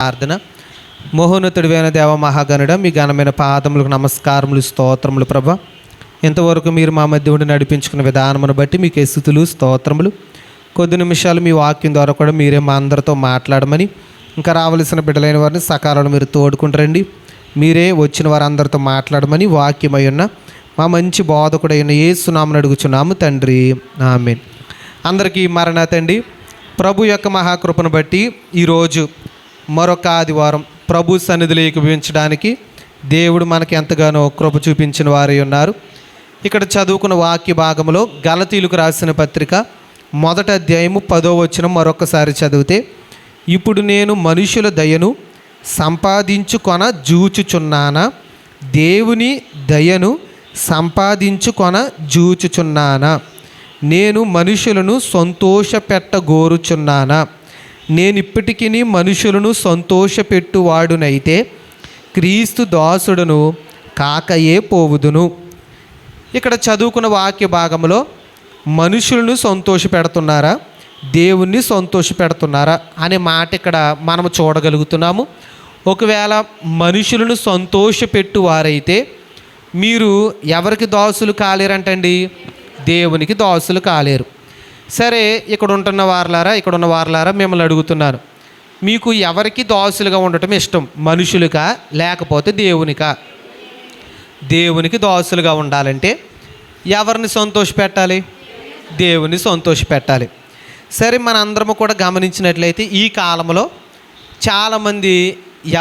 ప్రార్థన. మహోన్నతుడివైన దేవ మహాగణుడ, మీ ఘనమైన పాదములకు నమస్కారములు, స్తోత్రములు. ప్రభా, ఇంతవరకు మీరు మా మధ్య ఉండి నడిపించుకున్న విధానమును బట్టి మీకు స్తుతులు, స్తోత్రములు. కొద్ది నిమిషాలు మీ వాక్యం ద్వారా కూడా మీరే మా అందరితో మాట్లాడమని, ఇంకా రావలసిన బిడ్డలైన వారిని సకాలంలో మీరు తోడుకుంటారండి. మీరే వచ్చిన వారందరితో మాట్లాడమని వాక్యమై ఉన్న మా మంచి బోధకుడైన యేసు నామమున అడుగుచున్నాము తండ్రి, ఆమేన్. అందరికీ మరణాతండి. ప్రభు యొక్క మహాకృపను బట్టి ఈరోజు మరొక ఆదివారం ప్రభు సన్నిధిలో ఏకీభవించడానికి దేవుడు మనకి ఎంతగానో కృప చూపించిన వారై ఉన్నారు. ఇక్కడ చదువుకున్న వాక్య భాగంలో గలతీయులకు రాసిన పత్రిక 1వ అధ్యాయము 10వ వచనం మరొకసారి చదివితే, ఇప్పుడు నేను మనుషుల దయను సంపాదించుకొన జూచుచున్నానా, దేవుని దయను సంపాదించుకొన జూచుచున్నానా, నేను మనుషులను సంతోషపెట్టగోరుచున్నానా, నేనిప్పటికీ మనుషులను సంతోషపెట్టువాడునైతే క్రీస్తు దాసుడును కాకయే పోవుదును. ఇక్కడ చదువుకున్న వాక్య భాగంలో మనుషులను సంతోషపెడుతున్నారా, దేవుణ్ణి సంతోషపెడుతున్నారా అనే మాట ఇక్కడ మనం చూడగలుగుతున్నాము. ఒకవేళ మనుషులను సంతోషపెట్టువారైతే మీరు ఎవరికి దాసులు కాలేరంటండి? దేవునికి దాసులు కాలేరు. సరే, ఇక్కడ ఉన్న వారలారా మిమ్మల్ని అడుగుతున్నాను, మీకు ఎవరికి దాసులుగా ఉండటం ఇష్టం? మనుషులుగా లేకపోతే దేవునికా? దేవునికి దాసులుగా ఉండాలంటే ఎవరిని సంతోషపెట్టాలి? దేవుని సంతోషపెట్టాలి. సరే, మనందరము కూడా గమనించినట్లయితే ఈ కాలంలో చాలామంది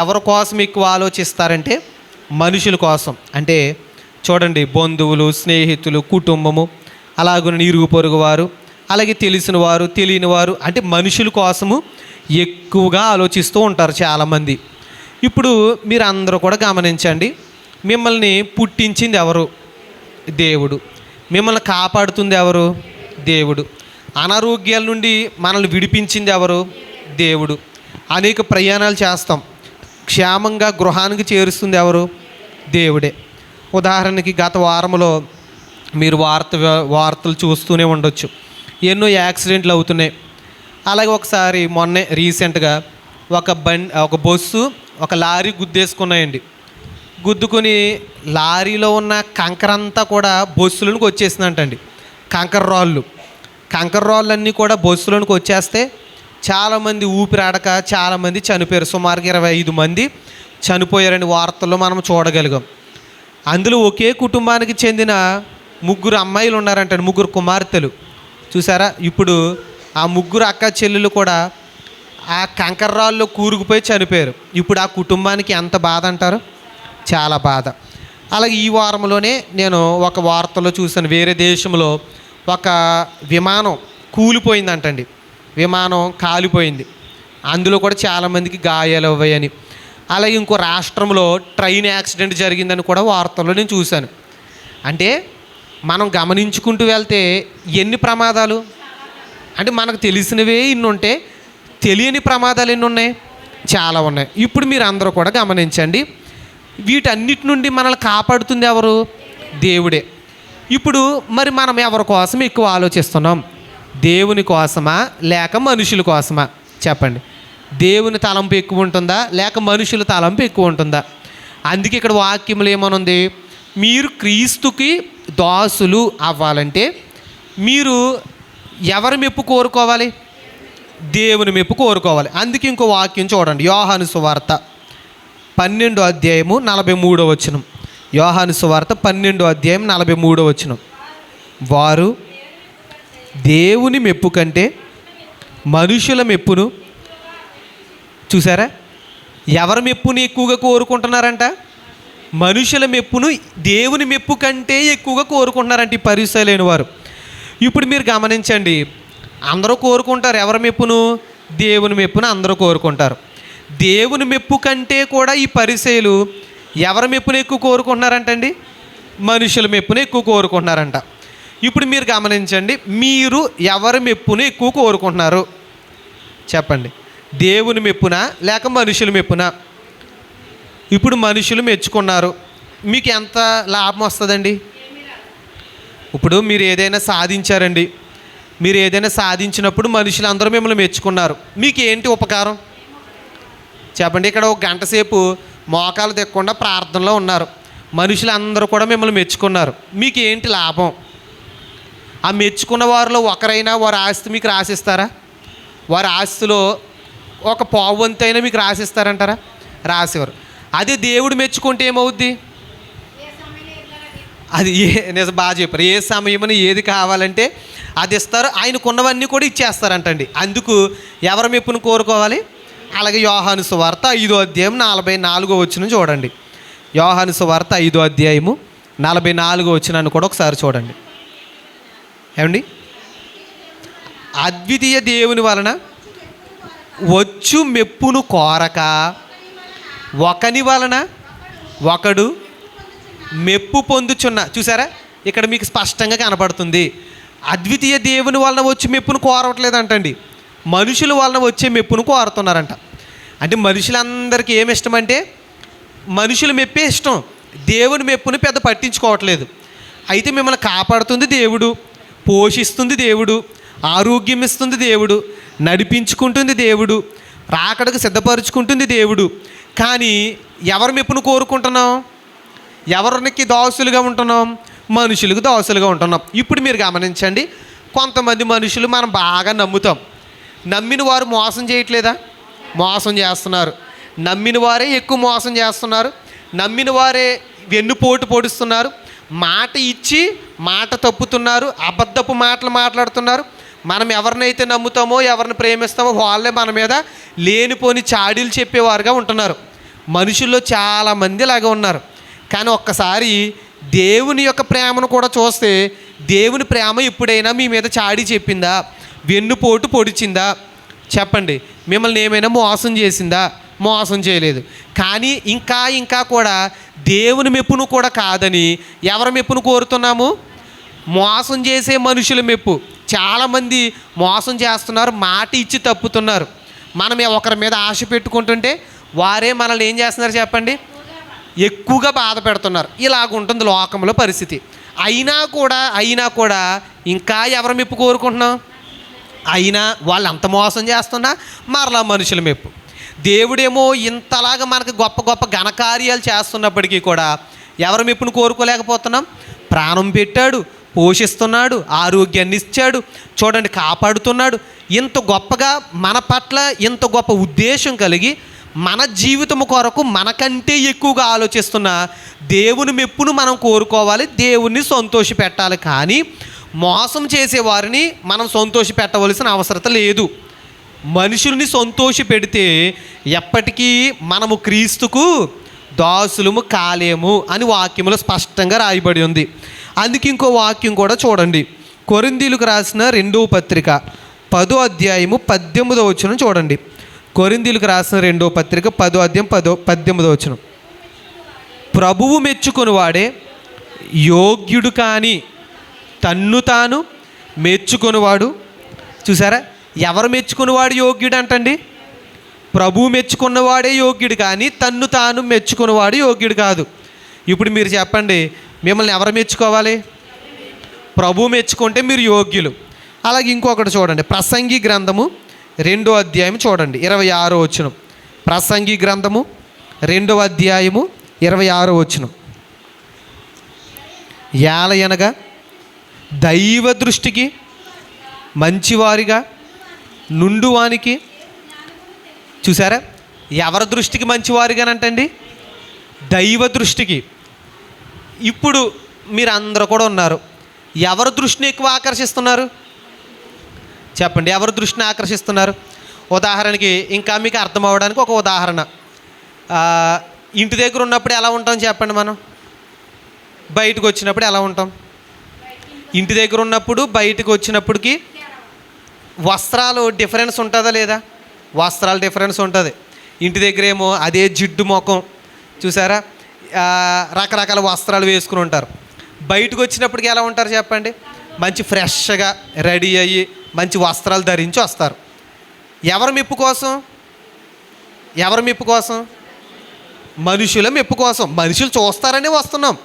ఎవరి కోసం ఎక్కువ ఆలోచిస్తారంటే మనుషుల కోసం. అంటే చూడండి, బంధువులు, స్నేహితులు, కుటుంబము, అలాగే ఇరుగు పొరుగు వారు, అలాగే తెలిసిన వారు, తెలియని వారు, అంటే మనుషుల కోసము ఎక్కువగా ఆలోచిస్తూ ఉంటారు చాలామంది. ఇప్పుడు మీరు అందరూ కూడా గమనించండి, మిమ్మల్ని పుట్టించింది ఎవరు? దేవుడు. మిమ్మల్ని కాపాడుతుంది ఎవరు? దేవుడు. అనారోగ్యాల నుండి మనల్ని విడిపించింది ఎవరు? దేవుడు. అనేక ప్రయాణాలు చేస్తాం, క్షేమంగా గృహానికి చేరుస్తుంది ఎవరు? దేవుడే. ఉదాహరణకి గత వారంలో మీరు వార్తలు చూస్తూనే ఉండొచ్చు, ఎన్నో యాక్సిడెంట్లు అవుతున్నాయి. అలాగే ఒకసారి మొన్నే రీసెంట్గా ఒక బస్సు ఒక లారీ గుద్దేసుకున్నాయండి. గుద్దుకొని లారీలో ఉన్న కంకరంతా కూడా బస్సులోనికి వచ్చేసిందంటండి. కంకర రాళ్ళన్నీ కూడా బస్సులోనికి వచ్చేస్తే చాలామంది ఊపిరాడక చాలామంది చనిపోయారు. సుమారుగా 25 మంది చనిపోయారని వార్తల్లో మనం చూడగలిగాం. అందులో ఒకే కుటుంబానికి చెందిన 3 అమ్మాయిలు ఉన్నారంటండి, 3 కుమార్తెలు. చూసారా? ఇప్పుడు ఆ 3 అక్క చెల్లెలు కూడా ఆ కంకర్రాల్లో కూరుకుపోయి చనిపోయారు. ఇప్పుడు ఆ కుటుంబానికి ఎంత బాధ అంటారు? చాలా బాధ. అలాగే ఈ వారంలోనే నేను ఒక వార్తలో చూశాను, వేరే దేశంలో ఒక విమానం కూలిపోయిందంటండి. విమానం కాలిపోయింది, అందులో కూడా చాలామందికి గాయాలు అవ్వాయని. అలాగే ఇంకో రాష్ట్రంలో ట్రైన్ యాక్సిడెంట్ జరిగిందని కూడా వార్తల్లో నేను చూశాను. అంటే మనం గమనించుకుంటూ వెళ్తే ఎన్ని ప్రమాదాలు, అంటే మనకు తెలిసినవే ఇన్ని ఉంటే తెలియని ప్రమాదాలు ఎన్ని ఉన్నాయి? చాలా ఉన్నాయి. ఇప్పుడు మీరు అందరూ కూడా గమనించండి, వీటన్నిటి నుండి మనల్ని కాపాడుతుంది ఎవరు? దేవుడే. ఇప్పుడు మరి మనం ఎవరి కోసం ఎక్కువ ఆలోచిస్తున్నాం? దేవుని కోసమా లేక మనుషుల కోసమా? చెప్పండి. దేవుని తలంపు ఎక్కువ ఉంటుందా లేక మనుషుల తలంపు ఎక్కువ ఉంటుందా? అందుకే ఇక్కడ వాక్యంలో ఏమనుంది? మీరు క్రీస్తుకి దాసులు అవ్వాలంటే మీరు ఎవరి మెప్పు కోరుకోవాలి? దేవుని మెప్పు కోరుకోవాలి. అందుకే ఇంకో వాక్యం చూడండి, యోహాను సువార్త 12వ అధ్యాయము 43వ వచనం. యోహాను సువార్త 12వ అధ్యాయం 43వ వచనం. వారు దేవుని మెప్పు కంటే మనుషుల మెప్పును, చూసారా? ఎవరి మెప్పుని ఎక్కువగా కోరుకుంటున్నారంట? మనుషుల మెప్పును దేవుని మెప్పు కంటే ఎక్కువగా కోరుకుంటున్నారంట ఈ పరిసలేని వారు. ఇప్పుడు మీరు గమనించండి, అందరూ కోరుకుంటారు ఎవరి మెప్పును? దేవుని మెప్పును అందరూ కోరుకుంటారు. దేవుని మెప్పు కంటే కూడా ఈ పరిసయులు ఎవరి మెప్పును ఎక్కువ కోరుకుంటున్నారంటండి? మనుషుల మెప్పును ఎక్కువ కోరుకుంటున్నారంట. ఇప్పుడు మీరు గమనించండి, మీరు ఎవరి మెప్పును ఎక్కువ కోరుకుంటున్నారు? చెప్పండి. దేవుని మెప్పునా లేక మనుషుల మెప్పునా? ఇప్పుడు మనుషులు మెచ్చుకున్నారు, మీకు ఎంత లాభం వస్తుందండి? ఇప్పుడు మీరు ఏదైనా సాధించారండి, మీరు ఏదైనా సాధించినప్పుడు మనుషులందరూ మిమ్మల్ని మెచ్చుకున్నారు, మీకు ఏంటి ఉపకారం? చెప్పండి. ఇక్కడ ఒక గంట సేపు మోకాలు తెక్కకుండా ప్రార్థనలో ఉన్నారు, మనుషులు అందరూ కూడా మిమ్మల్ని మెచ్చుకున్నారు, మీకు ఏంటి లాభం? ఆ మెచ్చుకున్న వారిలో ఒకరైనా వారి ఆస్తి మీకు రాసిస్తారా? వారి ఆస్తిలో ఒక పావువంతైనా మీకు రాసిస్తారంటారా? రాసేవారు. అదే దేవుడు మెచ్చుకుంటే ఏమవుద్ది? అది నిజం బాగా చెప్పారు. ఏ సమయమని ఏది కావాలంటే అది ఇస్తారు, ఆయనకున్నవన్నీ కూడా ఇచ్చేస్తారంటండి. అందుకు ఎవరి మెప్పును కోరుకోవాలి? అలాగే యోహాను సువార్త 5వ అధ్యాయం 44వ వచనం చూడండి. యోహాను సువార్త 5వ అధ్యాయము 44వ వచనాన్ని కూడా ఒకసారి చూడండి. ఏమండి? అద్వితీయ దేవుని వలన వచ్చు మెప్పును కోరక ఒకని వలన ఒకడు మెప్పు పొందుచున్న. చూసారా, ఇక్కడ మీకు స్పష్టంగా కనపడుతుంది. అద్వితీయ దేవుని వలన వచ్చి మెప్పును కోరవట్లేదంటండి, మనుషుల వలన వచ్చే మెప్పును కోరుతున్నారంట. అంటే మనుషులందరికీ ఏమి ఇష్టం అంటే మనుషుల మెప్పే ఇష్టం, దేవుని మెప్పుని పెద్ద పట్టించుకోవట్లేదు. అయితే మిమ్మల్ని కాపాడుతుంది దేవుడు, పోషిస్తుంది దేవుడు, ఆరోగ్యం ఇస్తుంది దేవుడు, నడిపించుకుంటుంది దేవుడు, రాకడకు సిద్ధపరుచుకుంటుంది దేవుడు. కానీ ఎవరి మెప్పును కోరుకుంటున్నాం? ఎవరికి దాసులుగా ఉంటున్నాం? మనుషులకు దాసులుగా ఉంటున్నాం. ఇప్పుడు మీరు గమనించండి, కొంతమంది మనుషులు మనం బాగా నమ్ముతాం, నమ్మిన వారు మోసం చేయట్లేదా? మోసం చేస్తున్నారు. నమ్మిన వారే ఎక్కువ మోసం చేస్తున్నారు, నమ్మిన వారే వెన్నుపోటు పొడుస్తున్నారు, మాట ఇచ్చి మాట తప్పుతున్నారు, అబద్ధపు మాటలు మాట్లాడుతున్నారు. మనం ఎవరినైతే నమ్ముతామో ఎవరిని ప్రేమిస్తామో వాళ్ళే మన మీద లేనిపోని చాడీలు చెప్పేవారుగా ఉంటున్నారు. మనుషుల్లో చాలామంది ఇలాగే ఉన్నారు. కానీ ఒక్కసారి దేవుని యొక్క ప్రేమను కూడా చూస్తే, దేవుని ప్రేమ ఎప్పుడైనా మీ మీద చాడీ చెప్పిందా? వెన్నుపోటు పొడిచిందా? చెప్పండి. మిమ్మల్ని ఏమైనా మోసం చేసిందా? మోసం చేయలేదు. కానీ ఇంకా కూడా దేవుని మెప్పును కూడా కాదని ఎవరి మెప్పును కోరుతున్నాము? మోసం చేసే మనుషుల మెప్పు. చాలామంది మోసం చేస్తున్నారు, మాట ఇచ్చి తప్పుతున్నారు. మనం ఒకరి మీద ఆశ పెట్టుకుంటుంటే వారే మనల్ని ఏం చేస్తున్నారు చెప్పండి? ఎక్కువగా బాధ పెడుతున్నారు. ఇలాగుంటుంది లోకంలో పరిస్థితి. అయినా కూడా ఇంకా ఎవరి మెప్పు కోరుకుంటున్నాం? అయినా వాళ్ళు అంత మోసం చేస్తున్నా మరలా మనుషుల మెప్పు. దేవుడేమో ఇంతలాగా మనకు గొప్ప గొప్ప ఘనకార్యాలు చేస్తున్నప్పటికీ కూడా ఎవరి మెప్పును కోరుకోలేకపోతున్నాం? ప్రాణం పెట్టాడు, పోషిస్తున్నాడు, ఆరోగ్యాన్ని ఇచ్చాడు, చూడండి కాపాడుతున్నాడు. ఇంత గొప్పగా మన పట్ల ఇంత గొప్ప ఉద్దేశం కలిగి మన జీవితం కొరకు మనకంటే ఎక్కువగా ఆలోచిస్తున్న దేవుని మెప్పును మనం కోరుకోవాలి, దేవుణ్ణి సంతోష పెట్టాలి. కానీ మోసం చేసేవారిని మనం సంతోష పెట్టవలసిన అవసరం లేదు. మనుషుల్ని సంతోష పెడితే ఎప్పటికీ మనము క్రీస్తుకు దాసులము కాలేము అని వాక్యములో స్పష్టంగా రాయబడి ఉంది. అందుకే ఇంకో వాక్యం కూడా చూడండి. కొరింథీయులకు రాసిన 2వ పత్రిక 10వ అధ్యాయము 18వ వచనం చూడండి. కొరింథీయులకు రాసిన 2వ పత్రిక 10వ అధ్యాయం 18వ వచనం. ప్రభువు మెచ్చుకొని వాడే యోగ్యుడు కానీ తన్ను తాను మెచ్చుకొనివాడు. చూసారా, ఎవరు మెచ్చుకున్నవాడు యోగ్యుడు అంటండి? ప్రభువు మెచ్చుకున్నవాడే యోగ్యుడు కానీ తన్ను తాను మెచ్చుకున్నవాడు యోగ్యుడు కాదు. ఇప్పుడు మీరు చెప్పండి, మిమ్మల్ని ఎవరు మెచ్చుకోవాలి? ప్రభువు మెచ్చుకుంటే మీరు యోగ్యులు. అలాగే ఇంకొకటి చూడండి, ప్రసంగి గ్రంథము 2వ అధ్యాయం చూడండి 26వ వచనం. ప్రసంగి గ్రంథము 2వ అధ్యాయము 26వ వచనం. యాలయనగా దైవ దృష్టికి మంచివారిగా నుండువానికి. చూసారా, ఎవరి దృష్టికి మంచివారిగానంటండి? దైవ దృష్టికి. ఇప్పుడు మీరు అందరూ కూడా ఉన్నారు, ఎవరి దృష్టిని ఎక్కువ ఆకర్షిస్తున్నారు చెప్పండి? ఎవరి దృష్టిని ఆకర్షిస్తున్నారు? ఉదాహరణకి ఇంకా మీకు అర్థం అవ్వడానికి ఒక ఉదాహరణ. ఇంటి దగ్గర ఉన్నప్పుడు ఎలా ఉంటాం చెప్పండి? మనం బయటకు వచ్చినప్పుడు ఎలా ఉంటాం? ఇంటి దగ్గర ఉన్నప్పుడు బయటకు వచ్చినప్పటికి వస్త్రాలు డిఫరెన్స్ ఉంటుందా లేదా? వస్త్రాలు డిఫరెన్స్ ఉంటుంది. ఇంటి దగ్గర ఏమో అదే జిడ్డు ముఖం, చూసారా, రకరకాల వస్త్రాలు వేసుకుని ఉంటారు. బయటకు వచ్చినప్పటికి ఎలా ఉంటారు చెప్పండి? మంచి ఫ్రెష్గా రెడీ అయ్యి మంచి వస్త్రాలు ధరించి వస్తారు. ఎవరి మెప్పు కోసం? ఎవరి మెప్పు కోసం? మనుషుల మెప్పు కోసం. మనుషులు చూస్తారని వస్తున్నాం.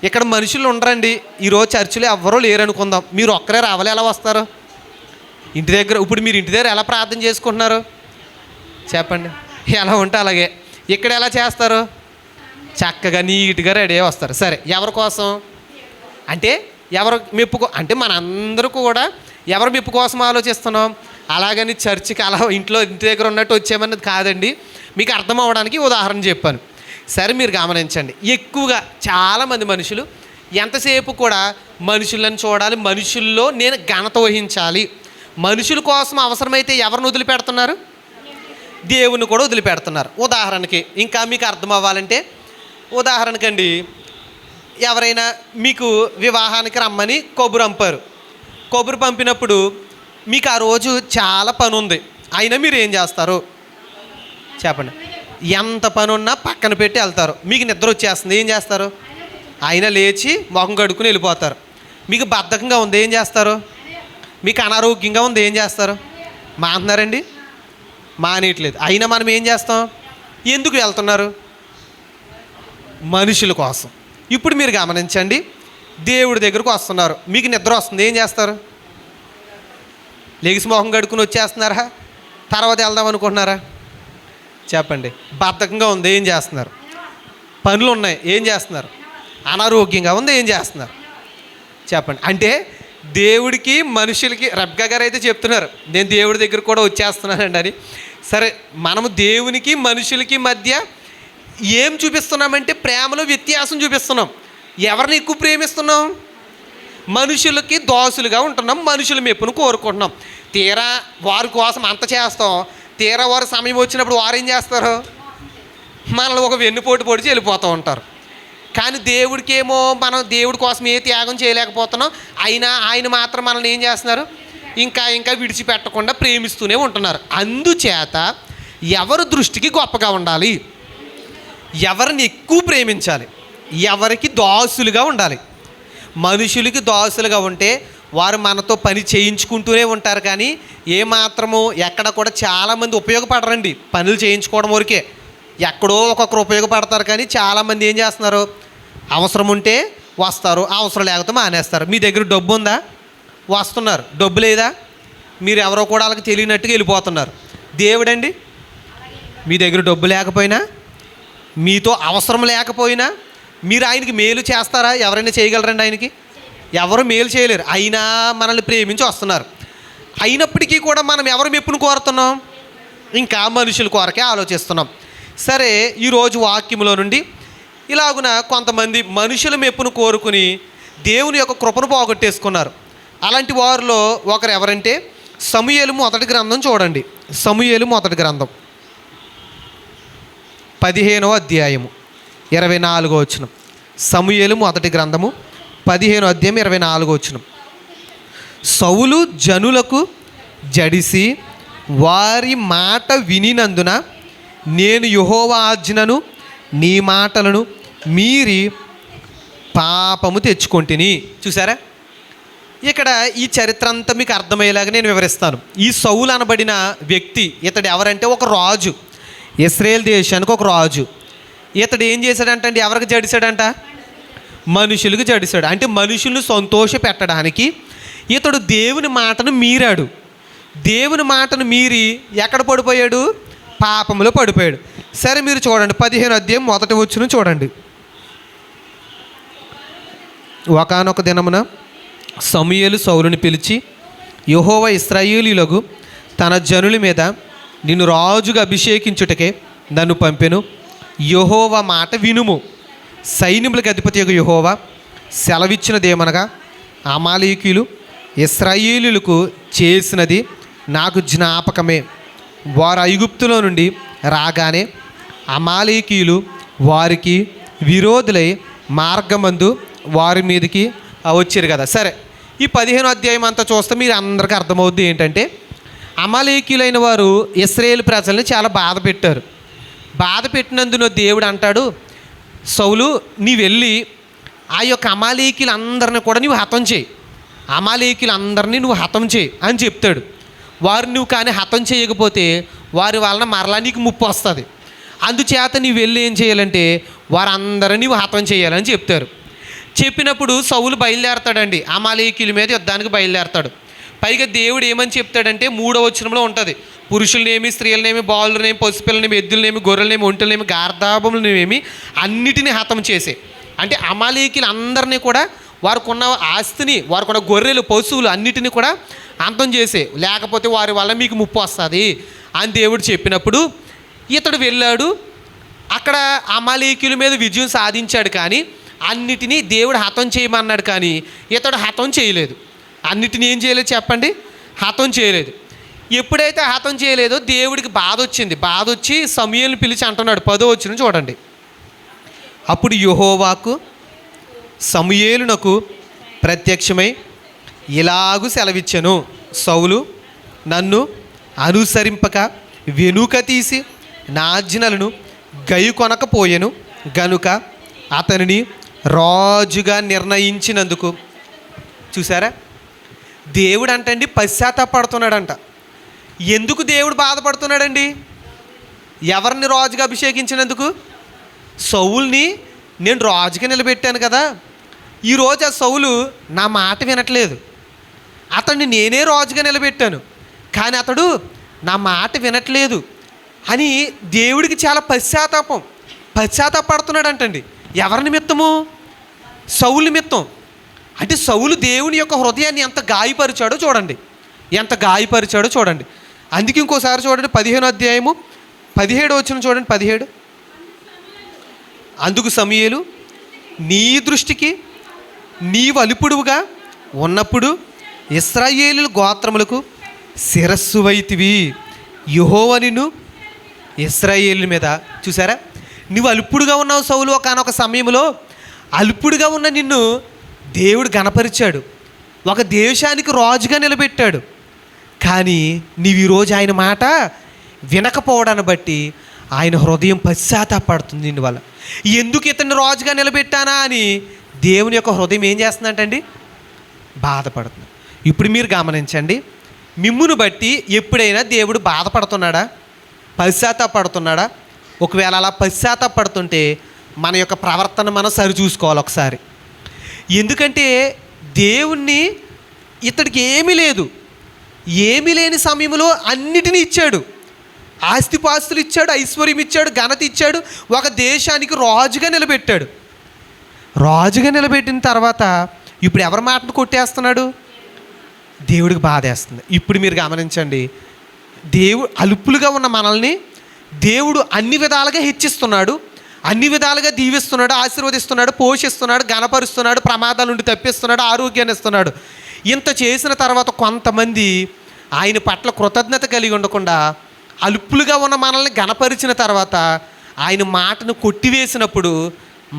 ఇక్కడ మనుషులు ఉండరండి. ఈరోజు చర్చిలో ఎవ్వరూ లేరనుకుందాం, మీరు ఒక్కరే రావాలి, ఎలా వస్తారు? ఇంటి దగ్గర. ఇప్పుడు మీరు ఇంటి దగ్గర ఎలా ప్రార్థన చేసుకుంటున్నారు చెప్పండి? ఎలా ఉంటే అలాగే. ఇక్కడ ఎలా చేస్తారు? చక్కగా నీట్గా రెడీ అయ్యి వస్తారు. సరే, ఎవరి కోసం అంటే ఎవరు మెప్పు అంటే మనందరూ కూడా ఎవరు మెప్పు కోసం ఆలోచిస్తున్నాం? అలాగని చర్చికి అలా ఇంటి దగ్గర ఉన్నట్టు వచ్చేమన్నది కాదండి. మీకు అర్థం అవ్వడానికి ఉదాహరణ చెప్పాను. సరే, మీరు గమనించండి. ఎక్కువగా చాలామంది మనుషులు ఎంతసేపు కూడా మనుషులను చూడాలి, మనుషుల్లో నేను ఘనత వహించాలి, మనుషుల కోసం అవసరమైతే ఎవరిని వదిలిపెడుతున్నారు? దేవుని కూడా వదిలిపెడుతున్నారు. ఉదాహరణకి ఇంకా మీకు అర్థం అవ్వాలంటే, ఉదాహరణకండి, ఎవరైనా మీకు వివాహానికి రమ్మని కబురు పంపారు. కబురు పంపినప్పుడు మీకు ఆ రోజు చాలా పని ఉంది, అయినా మీరు ఏం చేస్తారు చెప్పండి? ఎంత పని ఉన్నా పక్కన పెట్టి వెళ్తారు. మీకు నిద్ర వచ్చేస్తుంది, ఏం చేస్తారు? అయినా లేచి మొహం కడుక్కుని వెళ్ళిపోతారు. మీకు బద్ధకంగా ఉంది, ఏం చేస్తారు? మీకు అనారోగ్యంగా ఉంది, ఏం చేస్తారు? మానేస్తున్నారండి? మానేయట్లేదు. అయినా మనం ఏం చేస్తాం? ఎందుకు వెళ్తున్నారు? మనుషుల కోసం. ఇప్పుడు మీరు గమనించండి, దేవుడి దగ్గరకు వస్తున్నారు, మీకు నిద్ర వస్తుంది, ఏం చేస్తారు? లెగిసి మొహం కడుక్కుని వచ్చేస్తున్నారా? తర్వాత వెళ్దాం అనుకుంటున్నారా? చెప్పండి. బద్ధకంగా ఉంది, ఏం చేస్తున్నారు? పనులు ఉన్నాయి, ఏం చేస్తున్నారు? అనారోగ్యంగా ఉంది, ఏం చేస్తున్నారు? చెప్పండి. అంటే దేవుడికి మనుషులకి రబ్గా గారు అయితే చెప్తున్నారు, నేను దేవుడి దగ్గర కూడా వచ్చేస్తున్నానండి అని. సరే, మనము దేవునికి మనుషులకి మధ్య ఏం చూపిస్తున్నామంటే ప్రేమలో వ్యత్యాసం చూపిస్తున్నాం. ఎవరిని ఎక్కువ ప్రేమిస్తున్నాం? మనుషులకి దాసులుగా ఉంటున్నాం, మనుషుల మెప్పును కోరుకుంటున్నాం. తీరా వారి కోసం అంత చేస్తాం, తీరా వారి సమయం వచ్చినప్పుడు వారు ఏం చేస్తారు? మనల్ని ఒక వెన్నుపోటు పొడిచి వెళ్ళిపోతూ ఉంటారు. కానీ దేవుడికేమో మనం దేవుడి కోసం ఏ త్యాగం చేయలేకపోతున్నాం, అయినా ఆయన మాత్రం మనల్ని ఏం చేస్తున్నారు? ఇంకా విడిచిపెట్టకుండా ప్రేమిస్తూనే ఉంటున్నారు. అందుచేత ఎవరి దృష్టికి గొప్పగా ఉండాలి, ఎవరిని ఎక్కువ ప్రేమించాలి, ఎవరికి దాసులుగా ఉండాలి. మనుషులకి దాసులుగా ఉంటే వారు మనతో పని చేయించుకుంటూనే ఉంటారు, కానీ ఏమాత్రము ఎక్కడ కూడా చాలామంది ఉపయోగపడరండి. పనులు చేయించుకోవడం వరకే ఎక్కడో ఒక్కొక్కరు ఉపయోగపడతారు, కానీ చాలామంది ఏం చేస్తున్నారు? అవసరం ఉంటే వస్తారు, అవసరం లేకపోతే మానేస్తారు. మీ దగ్గర డబ్బు ఉందా? వస్తున్నారు. డబ్బు లేదా? మీరు ఎవరో కూడా వాళ్ళకి తెలియనట్టుగా వెళ్ళిపోతున్నారు. దేవుడండి, మీ దగ్గర డబ్బు లేకపోయినా, మీతో అవసరం లేకపోయినా మీరు ఆయనకి మేలు చేస్తారా? ఎవరైనా చేయగలరండి ఆయనకి? ఎవరు మేలు చేయలేరు. అయినా మనల్ని ప్రేమించి వస్తున్నారు. అయినప్పటికీ కూడా మనం ఎవరు మెప్పును కోరుతున్నాం? ఇంకా మనుషుల కొరకే ఆలోచిస్తున్నాం. సరే, ఈరోజు వాక్యంలో నుండి ఇలాగున కొంతమంది మనుషుల మెప్పును కోరుకుని దేవుని యొక్క కృపను పోగొట్టేసుకున్నారు. అలాంటి వారిలో ఒకరు ఎవరంటే సమూయేలు మొదటి గ్రంథం చూడండి. సమూయేలు మొదటి గ్రంథం 15వ అధ్యాయము 24వ వచనం. సమూయేలు మొదటి గ్రంథము 15వ అధ్యాయం 24వ వచనం. సౌలు జనులకు జడిసి వారి మాట వినినందున నేను యెహోవా ఆజ్ఞను నీ మాటలను మీరి పాపము తెచ్చుకొంటిని. చూసారా? ఇక్కడ ఈ చరిత్ర అంతా మీకు అర్థమయ్యేలాగా నేను వివరిస్తాను. ఈ సౌలు అనబడిన వ్యక్తి, ఇతడు ఎవరంటే ఒక రాజు, ఇశ్రాయేల్ దేశానికి ఒక రాజు. ఇతడు ఏం చేశాడంటే అండి, ఎవరికి జడిశాడంట? మనుషులకు జడిశాడు. అంటే మనుషులను సంతోష పెట్టడానికి ఇతడు దేవుని మాటను మీరాడు. దేవుని మాటను మీరి ఎక్కడ పడిపోయాడు? పాపంలో పడిపోయాడు. సరే, మీరు చూడండి 15వ అధ్యాయం మొదటి వచనం చూడండి. ఒకానొక దినమున సమూయేలు సౌలుని పిలిచి, యెహోవా ఇశ్రాయేలీయులకు తన జనుల మీద నిన్ను రాజుగా అభిషేకించుటకే నన్ను పంపెను. యెహోవా మాట వినుము. సైన్యములకు అధిపతియగు యెహోవా సెలవిచ్చినదేమనగా, అమాలేకీయులు ఇశ్రాయేలీయులకు చేసినది నాకు జ్ఞాపకమే. వారు ఐగుప్తులో నుండి రాగానే అమాలేకీయులు వారికి విరోధులై మార్గమందు వారి మీదకి వచ్చారు కదా. సరే, ఈ 15వ అధ్యాయం అంతా చూస్తే మీరు అందరికీ అర్థమవుద్ది ఏంటంటే, అమాలేకీయులైన వారు ఇశ్రాయేలు ప్రజల్ని చాలా బాధ పెట్టారు. బాధ పెట్టినందున దేవుడు అంటాడు, సౌలు నీవు వెళ్ళి ఆ యొక్క అమాలేకీయులందరినీ కూడా నువ్వు హతం చేయి, అమాలేకీయులందరినీ నువ్వు హతం చేయి అని చెప్తాడు. వారు నువ్వు కానీ హతం చేయకపోతే వారి వలన మరలా నీకు ముప్పు వస్తుంది. అందుచేత నీవు వెళ్ళి ఏం చేయాలంటే వారందరినీ నువ్వు హతం చేయాలని చెప్తారు. చెప్పినప్పుడు సౌలు బయలుదేరతాడండి, అమాలేకీయుల మీద యుద్ధానికి బయలుదేరతాడు. పైగా దేవుడు ఏమని చెప్తాడంటే 3వ వచనంలో ఉంటుంది, పురుషులనేమి, స్త్రీలనేమి, బాలులనేమి, పసిపిల్లనేమి, ఎద్దులనేమి, గొర్రెలనేమి, ఒంటెలనేమి, గార్ధాబములనేమి అన్నిటినీ హతం చేసే. అంటే అమాలేకీలు అందరినీ కూడా వారికున్న ఆస్తిని, వారికున్న గొర్రెలు, పశువులు అన్నిటినీ కూడా అంతం చేసే, లేకపోతే వారి వల్ల మీకు ముప్పు వస్తుంది అని దేవుడు చెప్పినప్పుడు ఇతడు వెళ్ళాడు. అక్కడ అమాలేకీయుల మీద విజయం సాధించాడు. కానీ అన్నిటినీ దేవుడు హతం చేయమన్నాడు, కానీ ఇతడు హతం చేయలేదు. అన్నిటినీ ఏం చేయలేదు చెప్పండి? హతం చేయలేదు. ఎప్పుడైతే హతం చేయలేదో దేవుడికి బాధ వచ్చింది. బాధ వచ్చి సమూయేలుని పిలిచి అంటున్నాడు, 10వ వచనం చూడండి. అప్పుడు యెహోవాకు సమూయేలునకు ప్రత్యక్షమై ఇలాగు సెలవిచ్చెను, సౌలు నన్ను అనుసరింపక వెనుక తీసి నా ఆజ్ఞలను గైకొనకపోయెను గనుక అతనిని రాజుగా నిర్ణయించినందుకు. చూసారా, దేవుడు అంటండి పశ్చాత్తాపడుతున్నాడంట. ఎందుకు దేవుడు బాధపడుతున్నాడండి? ఎవరిని రాజుగా అభిషేకించినందుకు? సౌలుని నేను రాజుగా నిలబెట్టాను కదా, ఈరోజు ఆ సౌలు నా మాట వినట్లేదు. అతన్ని నేనే రాజుగా నిలబెట్టాను, కానీ అతడు నా మాట వినట్లేదు అని దేవుడికి చాలా పశ్చాత్తాపడుతున్నాడంటండి. ఎవరి నిమిత్తము? సౌలు నిమిత్తం. అంటే సౌలు దేవుని యొక్క హృదయాన్ని ఎంత గాయపరిచాడో చూడండి, ఎంత గాయపరిచాడో చూడండి. అందుకే ఇంకోసారి చూడండి, 15వ అధ్యాయము 17వ వచనం చూడండి. 17. అందుకు సమూయేలు, నీ దృష్టికి నీవు అల్పుడుగా ఉన్నప్పుడు ఇశ్రాయేలు గోత్రములకు శిరస్సు వైతివి, యెహోవా నిన్ను ఇశ్రాయేలు మీద. చూసారా, నువ్వు అల్పుడుగా ఉన్నావు సౌలు. ఒకానొక సమయంలో అల్పుడుగా ఉన్న నిన్ను దేవుడు గణపరిచాడు, ఒక దేశానికి రాజుగా నిలబెట్టాడు. కానీ నీవు ఈరోజు ఆయన మాట వినకపోవడాన్ని బట్టి ఆయన హృదయం పశ్చాత్తాపడుతుంది నిన్ను వల్ల. ఎందుకు ఇతన్ని రాజుగా నిలబెట్టానా అని దేవుని యొక్క హృదయం ఏం చేస్తుందంటండి? బాధపడుతుంది. ఇప్పుడు మీరు గమనించండి, మిమ్మును బట్టి ఎప్పుడైనా దేవుడు బాధపడుతున్నాడా? పశ్చాత్తాపడుతున్నాడా? ఒకవేళ అలా పశ్చాత్తాపడుతుంటే మన యొక్క ప్రవర్తన మనం సరిచూసుకోవాలి ఒకసారి. ఎందుకంటే దేవుణ్ణి, ఇతడికి ఏమీ లేని సమయంలో అన్నిటినీ ఇచ్చాడు. ఆస్తిపాస్తులు ఇచ్చాడు, ఐశ్వర్యం ఇచ్చాడు, ఘనత ఇచ్చాడు, ఒక దేశానికి రాజుగా నిలబెట్టాడు. రాజుగా నిలబెట్టిన తర్వాత ఇప్పుడు ఎవరి మాటను కొట్టేస్తున్నాడు? దేవుడికి బాధేస్తుంది. ఇప్పుడు మీరు గమనించండి, దేవుడు అలుపులుగా ఉన్న మనల్ని దేవుడు అన్ని విధాలుగా హెచ్చిస్తున్నాడు, అన్ని విధాలుగా దీవిస్తున్నాడు, ఆశీర్వదిస్తున్నాడు, పోషిస్తున్నాడు, ఘనపరుస్తున్నాడు, ప్రమాదాల నుండి తప్పిస్తున్నాడు, ఆరోగ్యాన్ని ఇస్తున్నాడు. ఇంత చేసిన తర్వాత కొంతమంది ఆయన పట్ల కృతజ్ఞత కలిగి ఉండకుండా అలుపులుగా ఉన్న మనల్ని ఘనపరిచిన తర్వాత ఆయన మాటను కొట్టివేసినప్పుడు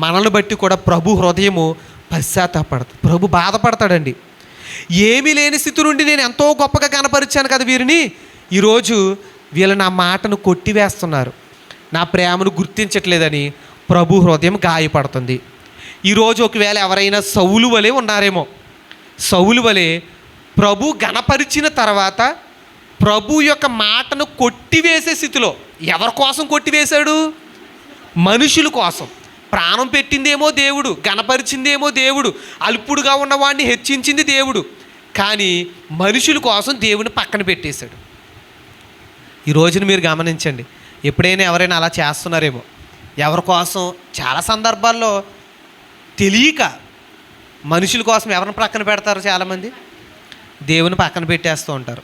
మనల్ని బట్టి కూడా ప్రభు హృదయము పశ్చాత్తాపడుతుంది. ప్రభు బాధపడతాడండి. ఏమీ లేని స్థితి నుండి నేను ఎంతో గొప్పగా కనపరిచాను కదా వీరిని, ఈరోజు వీళ్ళు నా మాటను కొట్టివేస్తున్నారు, నా ప్రేమను గుర్తించట్లేదని ప్రభు హృదయం గాయపడుతుంది. ఈరోజు ఒకవేళ ఎవరైనా సౌలు వలె ఉన్నారేమో, సౌలు వలె ప్రభు గణపరిచిన తర్వాత ప్రభు యొక్క మాటను కొట్టివేసే స్థితిలో. ఎవరి కోసం కొట్టివేశాడు? మనుషుల కోసం. ప్రాణం పెట్టిందేమో దేవుడు, గణపరిచిందేమో దేవుడు, అల్పుడుగా ఉన్నవాడిని హెచ్చించింది దేవుడు, కానీ మనుషుల కోసం దేవుని పక్కన పెట్టేశాడు. ఈ రోజున మీరు గమనించండి, ఎప్పుడైనా ఎవరైనా అలా చేస్తున్నారేమో, ఎవరి కోసం. చాలా సందర్భాల్లో తెలియక మనుషుల కోసం ఎవరిని పక్కన పెడతారు? చాలామంది దేవుని పక్కన పెట్టేస్తూ ఉంటారు.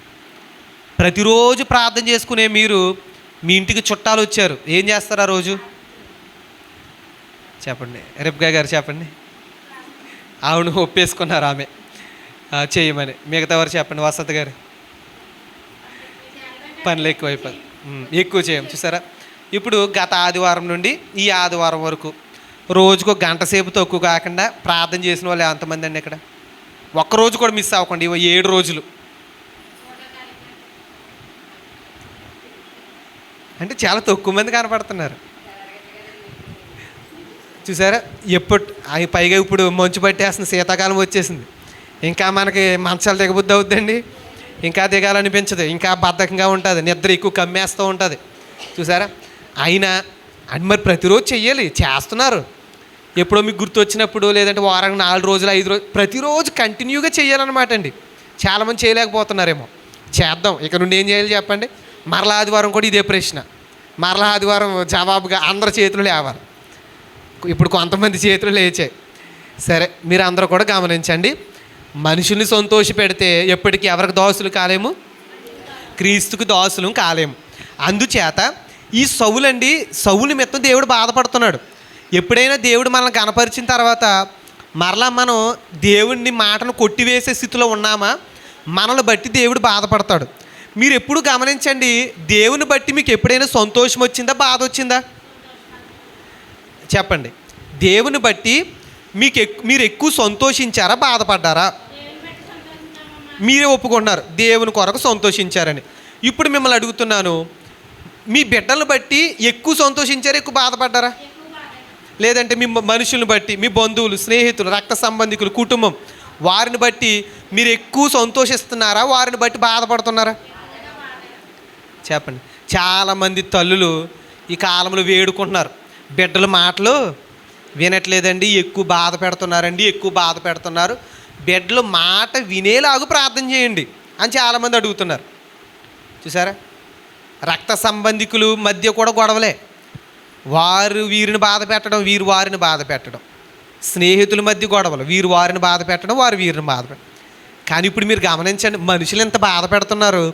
ప్రతిరోజు ప్రార్థన చేసుకునే మీరు, మీ ఇంటికి చుట్టాలు వచ్చారు, ఏం చేస్తారు ఆ రోజు? చెప్పండి, రెబ్కా గారు చెప్పండి. అవును, ఒప్పేసుకున్నారు ఆమె చేయమని. మిగతా వారు చెప్పండి, వసంత గారు. పనులు ఎక్కువ చేయం. చూసారా, ఇప్పుడు గత ఆదివారం నుండి ఈ ఆదివారం వరకు రోజుకు గంట సేపు తక్కువ కాకుండా ప్రార్థన చేసిన వాళ్ళు ఎంతమంది అండి ఇక్కడ? ఒక్కరోజు కూడా మిస్ అవ్వకండి. 7 రోజులు అంటే చాలా తక్కువ మంది కనపడుతున్నారు. చూసారా, పైగా ఇప్పుడు మంచు పట్టేస్తుంది, శీతాకాలం వచ్చేసింది, ఇంకా మనకి మంచాలు దిగబుద్ధి అవుద్దండి, ఇంకా దిగాలనిపించదు, ఇంకా బద్ధకంగా ఉంటుంది, నిద్ర ఎక్కువ కమ్మేస్తూ ఉంటుంది. చూసారా, అయినా అని మరి ప్రతిరోజు చెయ్యాలి, చేస్తున్నారు. ఎప్పుడో మీకు గుర్తు వచ్చినప్పుడు, లేదంటే వారానికి 4 రోజులు 5 రోజులు ప్రతిరోజు కంటిన్యూగా చేయాలన్నమాట అండి. చాలామంది చేయలేకపోతున్నారేమో. చేద్దాం. ఇక నుండి ఏం చేయాలి చెప్పండి? మరలా ఆదివారం కూడా ఇదే ప్రశ్న. మరలా ఆదివారం జవాబుగా అందరి చేతులు లేవాలి. ఇప్పుడు కొంతమంది చేతులు లేచాయి. సరే, మీరు అందరూ కూడా గమనించండి. మనుషుల్ని సంతోష పెడితే ఎప్పటికీ ఎవరికి దోసులు కాలేము? క్రీస్తుకు దోసులు కాలేము. అందుచేత ఈ సౌలు నిమిత్తం దేవుడు బాధపడుతున్నాడు. ఎప్పుడైనా దేవుడు మనల్ని కనపరిచిన తర్వాత మరలా మనం దేవుడిని మాటను కొట్టివేసే స్థితిలో ఉన్నామా, మనల్ని బట్టి దేవుడు బాధపడతాడు. మీరు ఎప్పుడు గమనించండి, దేవుని బట్టి మీకు ఎప్పుడైనా సంతోషం వచ్చిందా, బాధ వచ్చిందా? చెప్పండి. దేవుని బట్టి మీరు ఎక్కువ సంతోషించారా, బాధపడ్డారా? మీరే ఒప్పుకుంటున్నారు దేవుని కొరకు సంతోషించారని. ఇప్పుడు మిమ్మల్ని అడుగుతున్నాను, మీ బిడ్డలను బట్టి ఎక్కువ సంతోషించారా, ఎక్కువ బాధపడ్డారా? లేదంటే మీ మనుషులను బట్టి, మీ బంధువులు, స్నేహితులు, రక్త సంబంధికులు, కుటుంబం, వారిని బట్టి మీరు ఎక్కువ సంతోషిస్తున్నారా, వారిని బట్టి బాధపడుతున్నారా? చెప్పండి. చాలామంది తల్లులు ఈ కాలంలో వేడుకుంటున్నారు, బిడ్డల మాటలు వినట్లేదండి, ఎక్కువ బాధ పెడుతున్నారు, బిడ్డలు మాట వినేలాగా ప్రార్థన చేయండి అని చాలామంది అడుగుతున్నారు. చూసారా? రక్త సంబంధికులు మధ్య కూడా గొడవలే. వారు వీరిని బాధ పెట్టడం, వీరు వారిని బాధ పెట్టడం. స్నేహితుల మధ్య గొడవలు, వీరు వారిని బాధ పెట్టడం, వారు వీరిని బాధ పెట్టడం. కానీ ఇప్పుడు మీరు గమనించండి, మనుషులు ఎంత బాధ పెడుతున్నారు,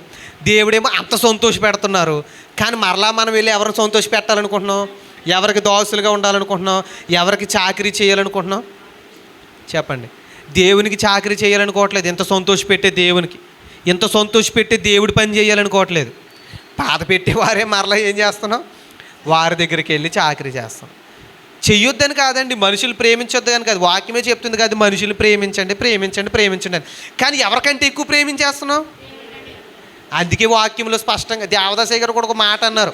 దేవుడేమో అంత సంతోష పెడుతున్నారు. కానీ మరలా మనం వెళ్ళి ఎవరిని సంతోష పెట్టాలనుకుంటున్నాం? ఎవరికి దోసులుగా ఉండాలనుకుంటున్నాం? ఎవరికి చాకరీ చేయాలనుకుంటున్నాం? చెప్పండి. దేవునికి చాకరీ చేయాలనుకోవట్లేదు. ఎంత సంతోషపెట్టే దేవునికి, ఎంత సంతోషపెట్టే దేవుడి పని చేయాలనుకోవట్లేదు. బాధ పెట్టేవారే మరలా ఏం చేస్తున్నాం? వారి దగ్గరికి వెళ్ళి చాకరీ చేస్తాం. చెయ్యొద్దని కాదండి, మనుషులు ప్రేమించొద్దు అని కాదు, వాక్యమే చెప్తుంది కాదు, మనుషులు ప్రేమించండి అని. కానీ ఎవరికంటే ఎక్కువ ప్రేమించేస్తున్నాం? అందుకే వాక్యంలో స్పష్టంగా దేవదాసయ్య గారు కూడా ఒక మాట అన్నారు,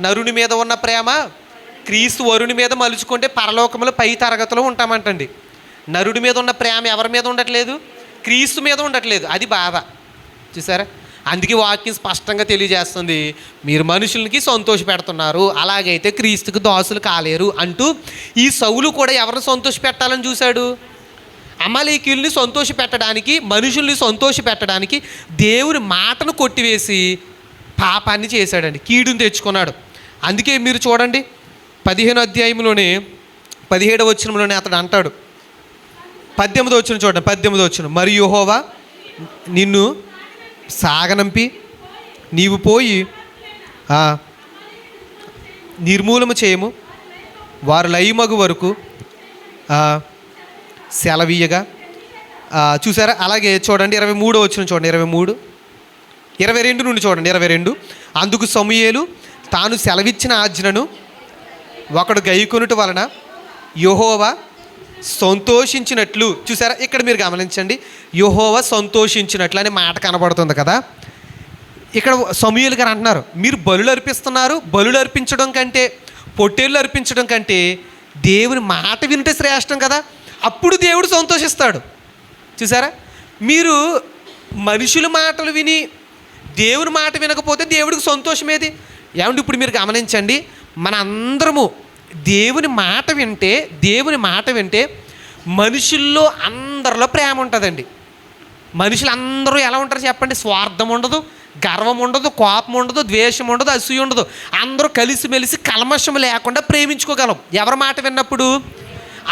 నరుని మీద ఉన్న ప్రేమ క్రీస్తు వరుని మీద మలుచుకుంటే పరలోకంలో పై తరగతిలో ఉంటామంటండి. నరుడి మీద ఉన్న ప్రేమ ఎవరి మీద ఉండట్లేదు? క్రీస్తు మీద ఉండట్లేదు. అది బాధ. చూసారా? అందుకే వాక్యం స్పష్టంగా తెలియజేస్తుంది, మీరు మనుషులకి సంతోష పెడుతున్నారు, అలాగైతే క్రీస్తుకు దోసులు కాలేరు అంటూ. ఈ సౌలు కూడా ఎవరిని సంతోష పెట్టాలని చూశాడు? అమలేకీయుల్ని సంతోష పెట్టడానికి, మనుషుల్ని సంతోష పెట్టడానికి దేవుని మాటను కొట్టివేసి పాపాన్ని చేశాడండి, కీడుని తెచ్చుకున్నాడు. అందుకే మీరు చూడండి, 15వ అధ్యాయంలోనే 17వ వచనంలోనే అతడు అంటాడు, 18వ వచనం చూడండి, 18వ వచనం, మరియు యెహోవా నిన్ను సాగనంపి నీవు పోయి నిర్మూలము చేయము, వారు లయమగు వరకు సెలవీయగా. చూసారా? అలాగే చూడండి 23వ వచనం చూడండి, 22 నుండి చూడండి, 22. అందుకు సమూయేలు తాను సెలవిచ్చిన ఆజ్ఞను ఒకడు గైకొనుట వలన యెహోవా సంతోషించినట్లు. చూసారా? ఇక్కడ మీరు గమనించండి, యెహోవా సంతోషించినట్లు అనే మాట కనబడుతుంది కదా. ఇక్కడ సమూయేలు గారు అంటున్నారు, మీరు బలులు అర్పిస్తున్నారు, బలులు అర్పించడం కంటే, పొట్టేళ్ళు అర్పించడం కంటే దేవుని మాట వింటే శ్రేష్టం కదా, అప్పుడు దేవుడు సంతోషిస్తాడు. చూసారా? మీరు మనుషుల మాటలు విని దేవుని మాట వినకపోతే దేవుడికి సంతోషమేది? ఏమంటే ఇప్పుడు మీరు గమనించండి, మన అందరము దేవుని మాట వింటే మనుషుల్లో అందరిలో ప్రేమ ఉంటుందండి. మనుషులు అందరూ ఎలా ఉంటారు చెప్పండి? స్వార్థం ఉండదు, గర్వం ఉండదు, కోపం ఉండదు, ద్వేషం ఉండదు, అసూయ ఉండదు. అందరూ కలిసిమెలిసి కల్మషం లేకుండా ప్రేమించుకోగలం ఎవరి మాట విన్నప్పుడు.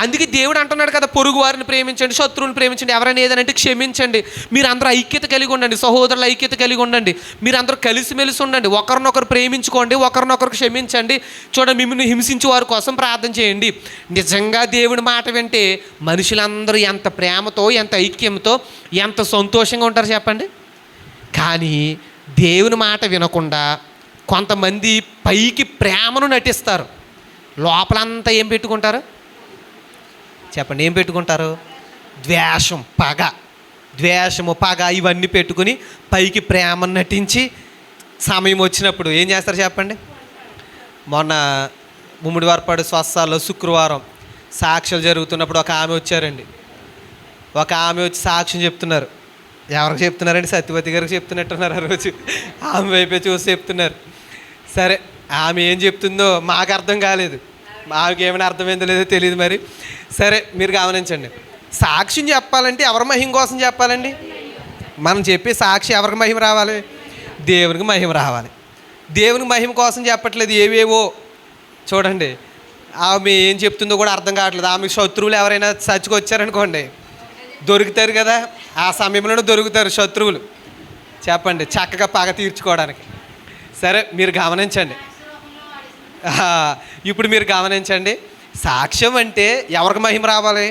అందుకే దేవుడు అంటున్నాడు కదా, పొరుగు వారిని ప్రేమించండి, శత్రువుని ప్రేమించండి, ఎవరైనా ఏదనంటే క్షమించండి, మీరు అందరూ ఐక్యత కలిగి ఉండండి, సహోదరుల ఐక్యత కలిగి ఉండండి, మీరు అందరూ కలిసిమెలిసి ఉండండి, ఒకరినొకరు ప్రేమించుకోండి, ఒకరినొకరు క్షమించండి, చూడండి మిమ్మల్ని హింసించే వారి కోసం ప్రార్థన చేయండి. నిజంగా దేవుడి మాట వింటే మనుషులందరూ ఎంత ప్రేమతో, ఎంత ఐక్యంతో, ఎంత సంతోషంగా ఉంటారు చెప్పండి. కానీ దేవుని మాట వినకుండా కొంతమంది పైకి ప్రేమను నటిస్తారు, లోపలంతా ఏం పెట్టుకుంటారు చెప్పండి? ఏం పెట్టుకుంటారు? ద్వేషము, పగ ఇవన్నీ పెట్టుకుని పైకి ప్రేమను నటించి సమయం వచ్చినప్పుడు ఏం చేస్తారు చెప్పండి? మొన్న ముమ్మిడివారపాడు స్వస్థాల్లో శుక్రవారం సాక్ష్యాలు జరుగుతున్నప్పుడు ఒక ఆమె వచ్చారండి. ఒక ఆమె వచ్చి సాక్ష్యం చెప్తున్నారు. ఎవరికి చెప్తున్నారండి? సత్యవతి గారికి చెప్తున్నట్టున్నారు. ఆ రోజు ఆమె వైపే చూసి చెప్తున్నారు. సరే, ఆమె ఏం చెప్తుందో మాకు అర్థం కాలేదు, మాకు ఏమైనా అర్థమైందో లేదో తెలియదు. మరి సరే, మీరు గమనించండి, సాక్ష్యం చెప్పాలంటే ఎవరి మహిమ కోసం చెప్పాలండి? మనం చెప్పే సాక్షి ఎవరికి మహిమ రావాలి? దేవునికి మహిమ రావాలి. దేవునికి మహిమ కోసం చెప్పట్లేదు, ఏవేవో చూడండి. ఆమె ఏం చెప్తుందో కూడా అర్థం కావట్లేదు. ఆమె శత్రువులు ఎవరైనా చచ్చుకొచ్చారనుకోండి, దొరుకుతారు కదా, ఆ సమయంలోనే దొరుకుతారు శత్రువులు. చెప్పండి, చక్కగా పగ తీర్చుకోవడానికి. సరే, మీరు గమనించండి. ఇప్పుడు మీరు గమనించండి, సాక్ష్యం అంటే ఎవరికి మహిమ రావాలి?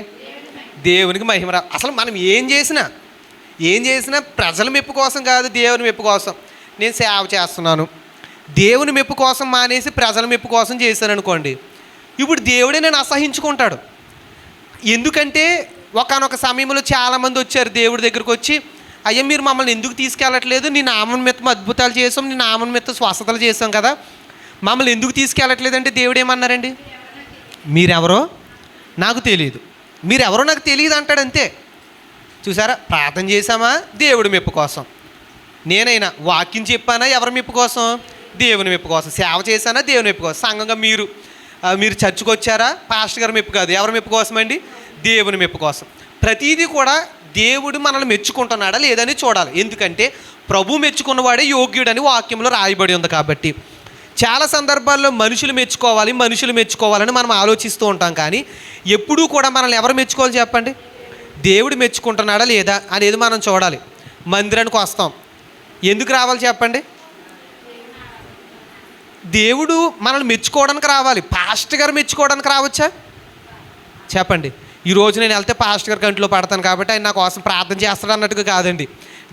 దేవునికి మహిమ రావాలి. అసలు మనం ఏం చేసినా ప్రజల మెప్పు కోసం కాదు, దేవుని మెప్పు కోసం. నేను సేవ చేస్తున్నాను, దేవుని మెప్పు కోసం మానేసి ప్రజల మెప్పు కోసం చేశాను అనుకోండి, ఇప్పుడు దేవుడే నేను అసహించుకుంటాడు. ఎందుకంటే ఒకానొక సమయంలో చాలామంది వచ్చారు దేవుడి దగ్గరికి వచ్చి, అయ్యా మీరు మమ్మల్ని ఎందుకు తీసుకెళ్ళట్లేదు? నీ నామం మెత్తం అద్భుతాలు చేసాం, నీ నామం మెత్తం స్వస్థతలు చేసాం కదా, మమ్మల్ని ఎందుకు తీసుకెళ్ళట్లేదు అంటే దేవుడు ఏమన్నారండి? మీరెవరో నాకు తెలియదు, మీరెవరో నాకు తెలియదు అంటాడు, అంతే. చూసారా, ప్రార్థన చేశామా దేవుడి మెప్పు కోసం, నేనైనా వాక్యం చెప్పానా ఎవరి మెప్పు కోసం? దేవుని మెప్పు కోసం. సేవ చేశానా దేవుని మెప్పు కోసం. సంఘంగా మీరు చర్చకు వచ్చారా పాస్టర్ గారి మెప్పు కాదు, ఎవరి మెప్పు కోసం అండి? దేవుని మెప్పు కోసం. ప్రతీదీ కూడా దేవుడు మనల్ని మెచ్చుకుంటున్నాడా లేదని చూడాలి. ఎందుకంటే ప్రభు మెచ్చుకున్నవాడే యోగ్యుడని వాక్యంలో రాయబడి ఉంది. కాబట్టి చాలా సందర్భాల్లో మనుషులు మెచ్చుకోవాలని మనం ఆలోచిస్తూ ఉంటాం. కానీ ఎప్పుడూ కూడా మనల్ని ఎవరు మెచ్చుకోవాలి చెప్పండి? దేవుడు మెచ్చుకుంటున్నాడా లేదా అనేది మనం చూడాలి. మందిరానికి వస్తాం, ఎందుకు రావాలి చెప్పండి? దేవుడు మనల్ని మెచ్చుకోవడానికి రావాలి. పాస్టర్ గారు మెచ్చుకోవడానికి రావచ్చా చెప్పండి? ఈరోజు నేను వెళ్తే పాస్టర్ గారు కంట్లో పడతాను కాబట్టి ఆయన నా కోసం ప్రార్థన చేస్తాడు అన్నట్టుగా కాదండి.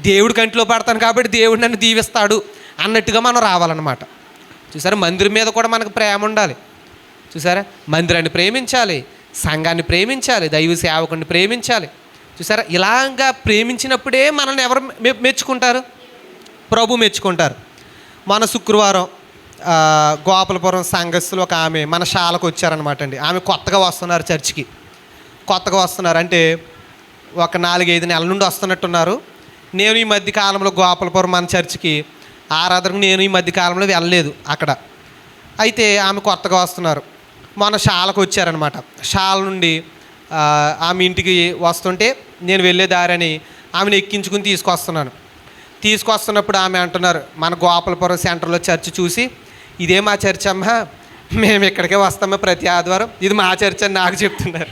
దేవుడు కంట్లో పడతాను కాబట్టి దేవుడు నన్ను దీవిస్తాడు అన్నట్టుగా మనం రావాలన్నమాట. చూసారా, మందిరం మీద కూడా మనకు ప్రేమ ఉండాలి. చూసారా, మందిరాన్ని ప్రేమించాలి, సంఘాన్ని ప్రేమించాలి, దైవ సేవకుడిని ప్రేమించాలి. చూసారా, ఇలాగా ప్రేమించినప్పుడే మనల్ని ఎవరు మెచ్చుకుంటారు? ప్రభు మెచ్చుకుంటారు. మన శుక్రవారం గోపాలపురం సంఘస్థులు ఒక ఆమె మన శాలకు వచ్చారనమాట అండి. ఆమె కొత్తగా వస్తున్నారు, చర్చికి కొత్తగా వస్తున్నారు. అంటే ఒక 4-5 నెలల నుండి వస్తున్నట్టున్నారు. నేను ఈ మధ్య కాలంలో గోపాలపురం మన చర్చికి ఆరాధనకు నేను ఈ మధ్య కాలంలో వెళ్ళలేదు అక్కడ. అయితే ఆమె కొత్తగా వస్తున్నారు, మన శాలకు వచ్చారనమాట. శాల నుండి ఆమె ఇంటికి వస్తుంటే నేను వెళ్ళే దారని ఆమెను ఎక్కించుకుని తీసుకొస్తున్నప్పుడు ఆమె అంటున్నారు, మన గోపాలపురం సెంటర్లో చర్చి చూసి, ఇదే మా చర్చ్ అమ్మా, మేము ఇక్కడికే వస్తామా ప్రతి ఆదివారం, ఇది మా చర్చ్ అని నాకు చెప్తున్నారు.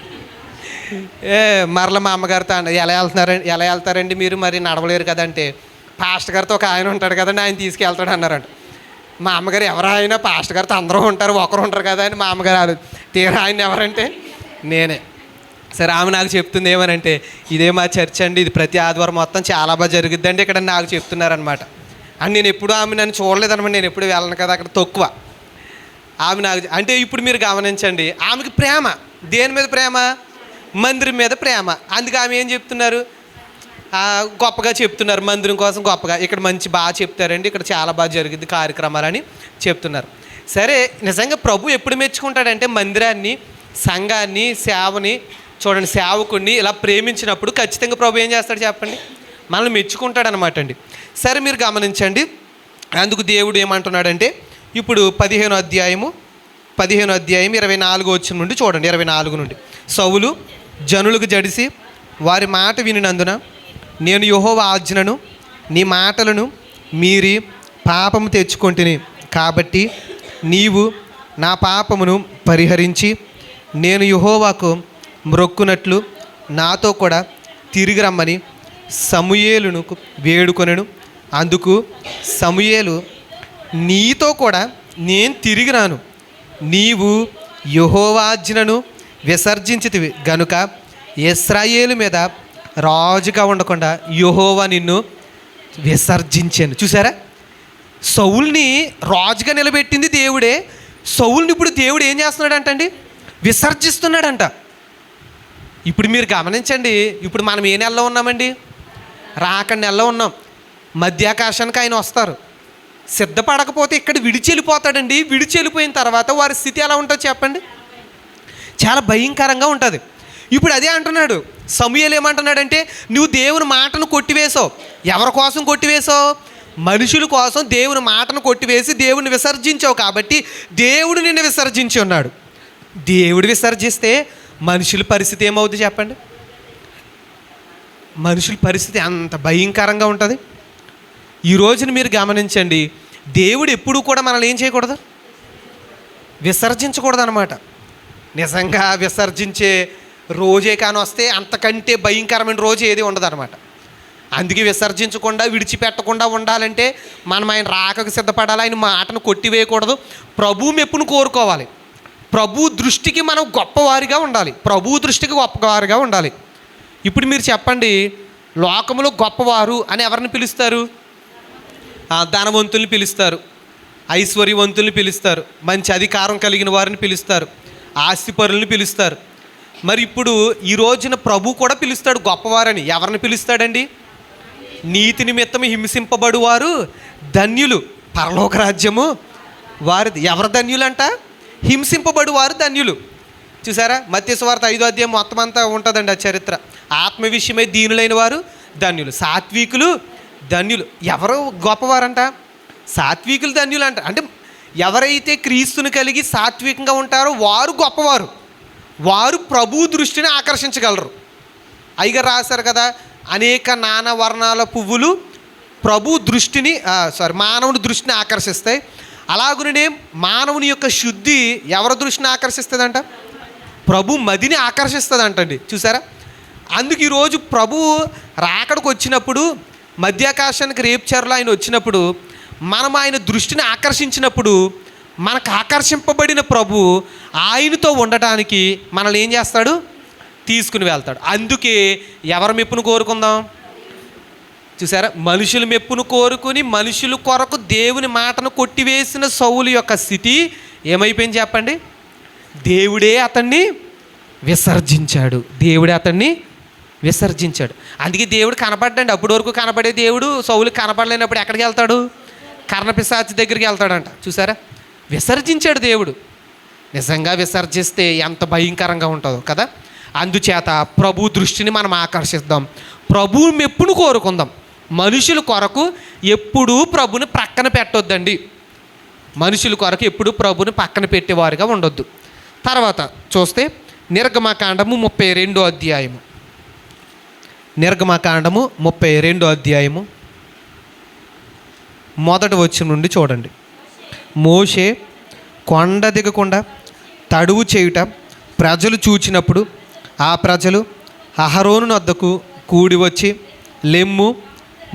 మరలా మా అమ్మగారితో ఎలా వెళ్తారండి మీరు, మరి నడవలేరు కదంటే, పాస్టర్ గారితో ఒక ఆయన ఉంటాడు కదండి, ఆయన తీసుకెళ్తాడు అన్నారంట. మా అమ్మగారు ఎవరైనా పాస్టర్ గారితో అందరూ ఉంటారు, ఒకరు ఉంటారు కదా అని మా అమ్మగారు తీరా ఆయన ఎవరంటే నేనే. సరే, ఆమె నాకు చెప్తుంది ఏమనంటే, ఇదే మా చర్చ్ అండి, ఇది ప్రతి ఆదివారం మొత్తం చాలా బాగా జరుగుద్దండి ఇక్కడ నాకు చెప్తున్నారనమాట. అని నేను ఎప్పుడు ఆమె నన్ను చూడలేదనమాట, నేను ఎప్పుడు వెళ్ళను కదా అక్కడ, తక్కువ. ఆమె నాకు అంటే ఇప్పుడు మీరు గమనించండి, ఆమెకి ప్రేమ దేని మీద ప్రేమ? మందిరం మీద ప్రేమ. అందుకే ఆమె ఏం చెప్తున్నారు, గొప్పగా చెప్తున్నారు, మందిరం కోసం గొప్పగా, ఇక్కడ బాగా చెప్తారండి, ఇక్కడ చాలా బాగా జరుగుద్ది కార్యక్రమాలని చెప్తున్నారు. సరే, నిజంగా ప్రభు ఎప్పుడు మెచ్చుకుంటాడంటే మందిరాన్ని, సంఘాన్ని, సేవని, చూడండి సేవకుడిని ఇలా ప్రేమించినప్పుడు ఖచ్చితంగా ప్రభు ఏం చేస్తాడు చెప్పండి? మనల్ని మెచ్చుకుంటాడు అనమాట అండి. సరే, మీరు గమనించండి, అందుకు దేవుడు ఏమంటున్నాడంటే ఇప్పుడు 15వ అధ్యాయం 24 వచ్చిన నుండి చూడండి, 24 నుండి. సౌలు జనులకు జడిసి వారి మాట వినినందున నేను యెహోవా ఆజ్ఞను నీ మాటలను మీరి పాపము తెచ్చుకొంటిని, కాబట్టి నీవు నా పాపమును పరిహరించి నేను యెహోవాకు మ్రొక్కునట్లు నాతో కూడా తిరిగి రమ్మని సమూయేలును వేడుకొనెను. అందుకు సమూయేలు, నీతో కూడా నేను తిరిగి రాను, నీవు యెహోవాజ్ఞను విసర్జించితివి గనుక ఇశ్రాయేలు మీద రాజుగా ఉండకుండా యెహోవా నిన్ను విసర్జించాను. చూసారా, సౌలుని రాజుగా నిలబెట్టింది దేవుడే. సౌలుని ఇప్పుడు దేవుడు ఏం చేస్తున్నాడంటండి? విసర్జిస్తున్నాడంట. ఇప్పుడు మీరు గమనించండి, ఇప్పుడు మనం ఏ నెలలో ఉన్నామండి? రాకడి నెలలో ఉన్నాం. మధ్యాకాశానికి ఆయన వస్తారు. సిద్ధపడకపోతే ఇక్కడ విడిచి వెళ్ళిపోతాడండి. విడిచి వెళ్ళిపోయిన తర్వాత వారి స్థితి ఎలా ఉంటుందో చెప్పండి? చాలా భయంకరంగా ఉంటుంది. ఇప్పుడు అదే అంటున్నాడు సమూయేలు. ఏమంటున్నాడంటే, నువ్వు దేవుని మాటను కొట్టివేసావు. ఎవరి కోసం కొట్టివేసావు? మనుషుల కోసం దేవుని మాటను కొట్టివేసి దేవుని విసర్జించావు, కాబట్టి దేవుడు నిన్ను విసర్జించి ఉన్నాడు. దేవుడు విసర్జిస్తే మనుషుల పరిస్థితి ఏమవుతుంది చెప్పండి? మనుషుల పరిస్థితి అంత భయంకరంగా ఉంటుంది. ఈ రోజున మీరు గమనించండి, దేవుడు ఎప్పుడూ కూడా మనల్ని ఏం చేయకూడదు, విసర్జించకూడదు అనమాట. నిజంగా విసర్జించే రోజే కానీ వస్తే అంతకంటే భయంకరమైన రోజు ఏది ఉండదు అనమాట. అందుకే విసర్జించకుండా విడిచిపెట్టకుండా ఉండాలంటే మనం ఆయన రాకకు సిద్ధపడాలి, ఆయన మాటను కొట్టివేయకూడదు, ప్రభు మెప్పును కోరుకోవాలి, ప్రభు దృష్టికి మనం గొప్పవారిగా ఉండాలి, ప్రభు దృష్టికి గొప్పవారిగా ఉండాలి. ఇప్పుడు మీరు చెప్పండి, లోకములో గొప్పవారు అని ఎవరిని పిలుస్తారు? ధనవంతుల్ని పిలుస్తారు, ఐశ్వర్యవంతుల్ని పిలుస్తారు, మంచి అధికారం కలిగిన వారిని పిలుస్తారు, ఆస్తిపరుల్ని పిలుస్తారు. మరి ఇప్పుడు ఈ రోజున ప్రభు కూడా పిలుస్తాడు గొప్పవారని. ఎవరిని పిలుస్తాడండి? నీతి నిమిత్తం హింసింపబడువారు ధన్యులు, పరలోక రాజ్యము వారిది. ఎవరు ధన్యులంట? హింసింపబడువారు ధన్యులు. చూసారా, మత్తయి సువార్త 5వ అధ్యాయం మొత్తం అంతా ఉంటుందండి ఆ చరిత్ర. ఆత్మ విషయమై దీనులైన వారు ధన్యులు, సాత్వికులు ధన్యులు. ఎవరు గొప్పవారంట? సాత్వికులు ధన్యులు అంట. అంటే ఎవరైతే క్రీస్తుని కలిగి సాత్వికంగా ఉంటారో వారు గొప్పవారు, వారు ప్రభు దృష్టిని ఆకర్షించగలరు. అయ్యగారు రాశారు కదా, అనేక నానా వర్ణాల పువ్వులు ప్రభు దృష్టిని మానవుని దృష్టిని ఆకర్షిస్తాయి. అలాగునే మానవుని యొక్క శుద్ధి ఎవరి దృష్టిని ఆకర్షిస్తుందంట? ప్రభు మదిని ఆకర్షిస్తుంది అంటండి. చూసారా, అందుకు ఈరోజు ప్రభు రాకడికి వచ్చినప్పుడు, మధ్యాకాశానికి రేపుచర్లో ఆయన వచ్చినప్పుడు, మనం ఆయన దృష్టిని ఆకర్షించినప్పుడు, మనకు ఆకర్షింపబడిన ప్రభు ఆయనతో ఉండటానికి మనల్ని ఏం చేస్తాడు? తీసుకుని వెళ్తాడు. అందుకే ఎవరి మెప్పును కోరుకుందాం? చూసారా, మనుషుల మెప్పును కోరుకుని మనుషుల కొరకు దేవుని మాటను కొట్టివేసిన సౌలు యొక్క స్థితి ఏమైపోయింది చెప్పండి? దేవుడే అతన్ని విసర్జించాడు, దేవుడే అతన్ని విసర్జించాడు. అందుకే దేవుడు కనపడ్డండి. అప్పటి వరకు కనపడే దేవుడు సౌలుకి కనపడలేనప్పుడు ఎక్కడికి వెళ్తాడు? కర్ణపిశాచి దగ్గరికి వెళ్తాడంట. చూసారా, విసర్జించాడు దేవుడు. నిజంగా విసర్జిస్తే ఎంత భయంకరంగా ఉంటుందో కదా. అందుచేత ప్రభు దృష్టిని మనం ఆకర్షిద్దాం, ప్రభు మెప్పును కోరుకుందాం. మనుషుల కొరకు ఎప్పుడూ ప్రభుని ప్రక్కన పెట్టొద్దండి. మనుషుల కొరకు ఎప్పుడూ ప్రభుని పక్కన పెట్టేవారుగా ఉండొద్దు. తర్వాత చూస్తే నిర్గమకాండము 32వ అధ్యాయము, నిర్గమకాండము 32వ అధ్యాయము మొదటి వచనం నుండి చూడండి. మోషే కొండ దిగకుండా తడువు చేయుట ప్రజలు చూచినప్పుడు ఆ ప్రజలు అహరోను వద్దకు కూడి వచ్చి, లెమ్ము,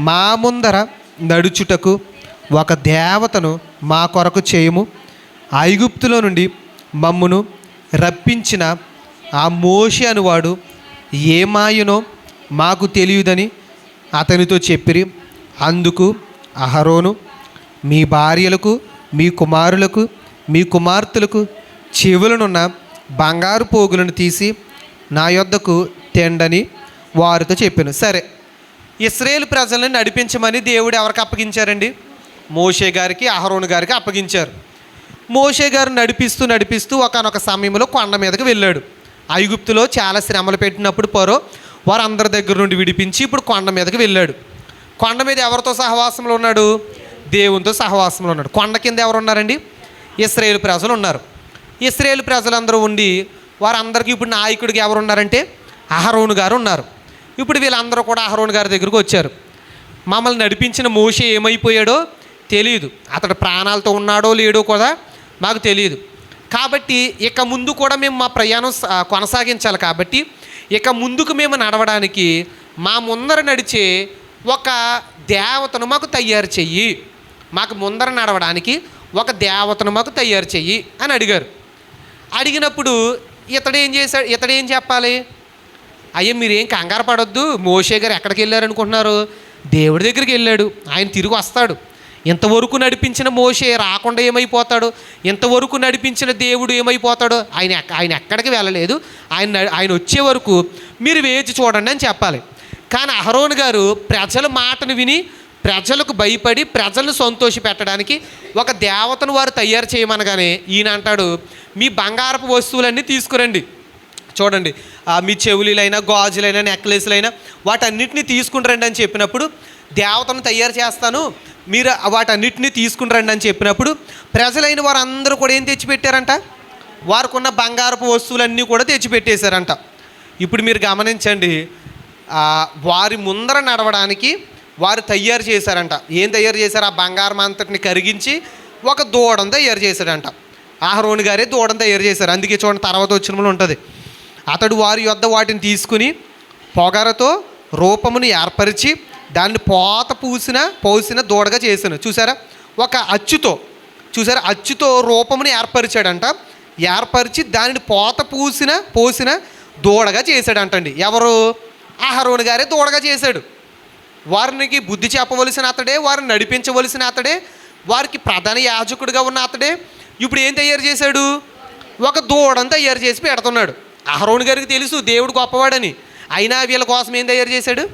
మా ముందర నడుచుటకు ఒక దేవతను మా కొరకు చేయము, ఐగుప్తులో నుండి మమ్మును రప్పించిన ఆ మోషే అనువాడు ఏమాయనో మాకు తెలియదని అతనితో చెప్పిరి. అందుకు అహరోను, మీ భార్యలకు, మీ కుమారులకు, మీ కుమార్తెలకు చెవులనున్న బంగారు పోగులను తీసి నా యొద్దకు తెండని వారితో చెప్పాను. సరే, ఇశ్రాయేలు ప్రజలను నడిపించమని దేవుడు ఎవరికి అప్పగించారండి? మోషే గారికి, అహరోను గారికి అప్పగించారు. మోషే గారు నడిపిస్తూ ఒకానొక సమయంలో కొండ మీదకి వెళ్ళాడు. ఐగుప్తులో చాలా శ్రమలు పెట్టినప్పుడు పరో వారందరి దగ్గర నుండి విడిపించి ఇప్పుడు కొండ మీదకి వెళ్ళాడు. కొండ మీద ఎవరితో సహవాసంలో ఉన్నాడు? దేవునితో సహవాసంలో ఉన్నాడు. కొండ కింద ఎవరు ఉన్నారండి? ఇశ్రాయేలు ప్రజలు ఉన్నారు. ఇశ్రాయేలు ప్రజలందరూ ఉండి వారందరికీ ఇప్పుడు నాయకుడికి ఎవరు ఉన్నారంటే అహరోను గారు ఉన్నారు. ఇప్పుడు వీళ్ళందరూ కూడా అహరోను గారి దగ్గరకు వచ్చారు. మమ్మల్ని నడిపించిన మోషే ఏమైపోయాడో తెలియదు, అతడు ప్రాణాలతో ఉన్నాడో లేడో కూడా మాకు తెలియదు. కాబట్టి ఇక ముందు కూడా మేము మా ప్రయాణం కొనసాగించాలి. కాబట్టి ఇక ముందుకు మేము నడవడానికి మా ముందర నడిచే ఒక దేవతను మాకు తయారు చెయ్యి, మాకు ముందర నడవడానికి ఒక దేవతను మాకు తయారు చెయ్యి అని అడిగారు. అడిగినప్పుడు ఇతడేం చెప్పాలి? అయ్యే, మీరేం కంగారు పడొద్దు, మోషే గారు ఎక్కడికి వెళ్ళారనుకుంటున్నారు? దేవుడి దగ్గరికి వెళ్ళాడు, ఆయన తిరిగి వస్తాడు. ఇంతవరకు నడిపించిన మోషే రాకుండా ఏమైపోతాడు? ఇంతవరకు నడిపించిన దేవుడు ఏమైపోతాడు? ఆయన ఎక్కడికి వెళ్ళలేదు, ఆయన వచ్చే వరకు మీరు వేచి చూడండి అని చెప్పాలి. కానీ అహరోను గారు ప్రజల మాటను విని ప్రజలకు భయపడి ప్రజలను సంతోష పెట్టడానికి ఒక దేవతను వారు తయారు చేయమనగానే ఈయన అంటాడు, మీ బంగారపు వస్తువులన్నీ తీసుకురండి. చూడండి, మీ చెవులైనా, గాజులైనా, నెక్లెస్లైనా వాటన్నిటిని తీసుకుని రండి అని చెప్పినప్పుడు, దేవతను తయారు చేస్తాను, మీరు వాటన్నిటిని తీసుకుని రండి అని చెప్పినప్పుడు ప్రజలైన వారందరూ కూడా ఏం తెచ్చిపెట్టారంట? వారికున్న బంగారపు వస్తువులన్నీ కూడా తెచ్చిపెట్టేశారంట. ఇప్పుడు మీరు గమనించండి, వారి ముందర నడవడానికి వారు తయారు చేశారంట. ఏం తయారు చేశారు? ఆ బంగారం అంతటిని కరిగించి ఒక దూడను తయారు చేశాడంట. అహరోను గారే దూడను తయారు చేశారు. అందుకే చూడండి తర్వాత వచ్చినప్పుడు ఉంటుంది, అతడు వారి యొద్ద వాటిని తీసుకుని పొగరతో రూపమును ఏర్పరిచి దాన్ని పోత పోసిన దూడగా చేశాను. చూసారా? ఒక అచ్చుతో రూపమును ఏర్పరిచాడంట. ఏర్పరిచి దానిని పోత పోసిన దూడగా చేశాడంటండి. ఎవరు? అహరోను గారే దూడగా చేశాడు. వారికి బుద్ధి చెప్పవలసిన అతడే, వారిని నడిపించవలసిన అతడే, వారికి ప్రధాన యాజకుడిగా ఉన్న అతడే. ఇప్పుడు ఏం తయారు చేశాడు? ఒక దూడను తయారు చేసి పెడుతున్నాడు. అహరోను గారికి తెలుసు దేవుడు గొప్పవాడని, అయినా వీళ్ళ కోసం ఏం తయారు చేశాడు?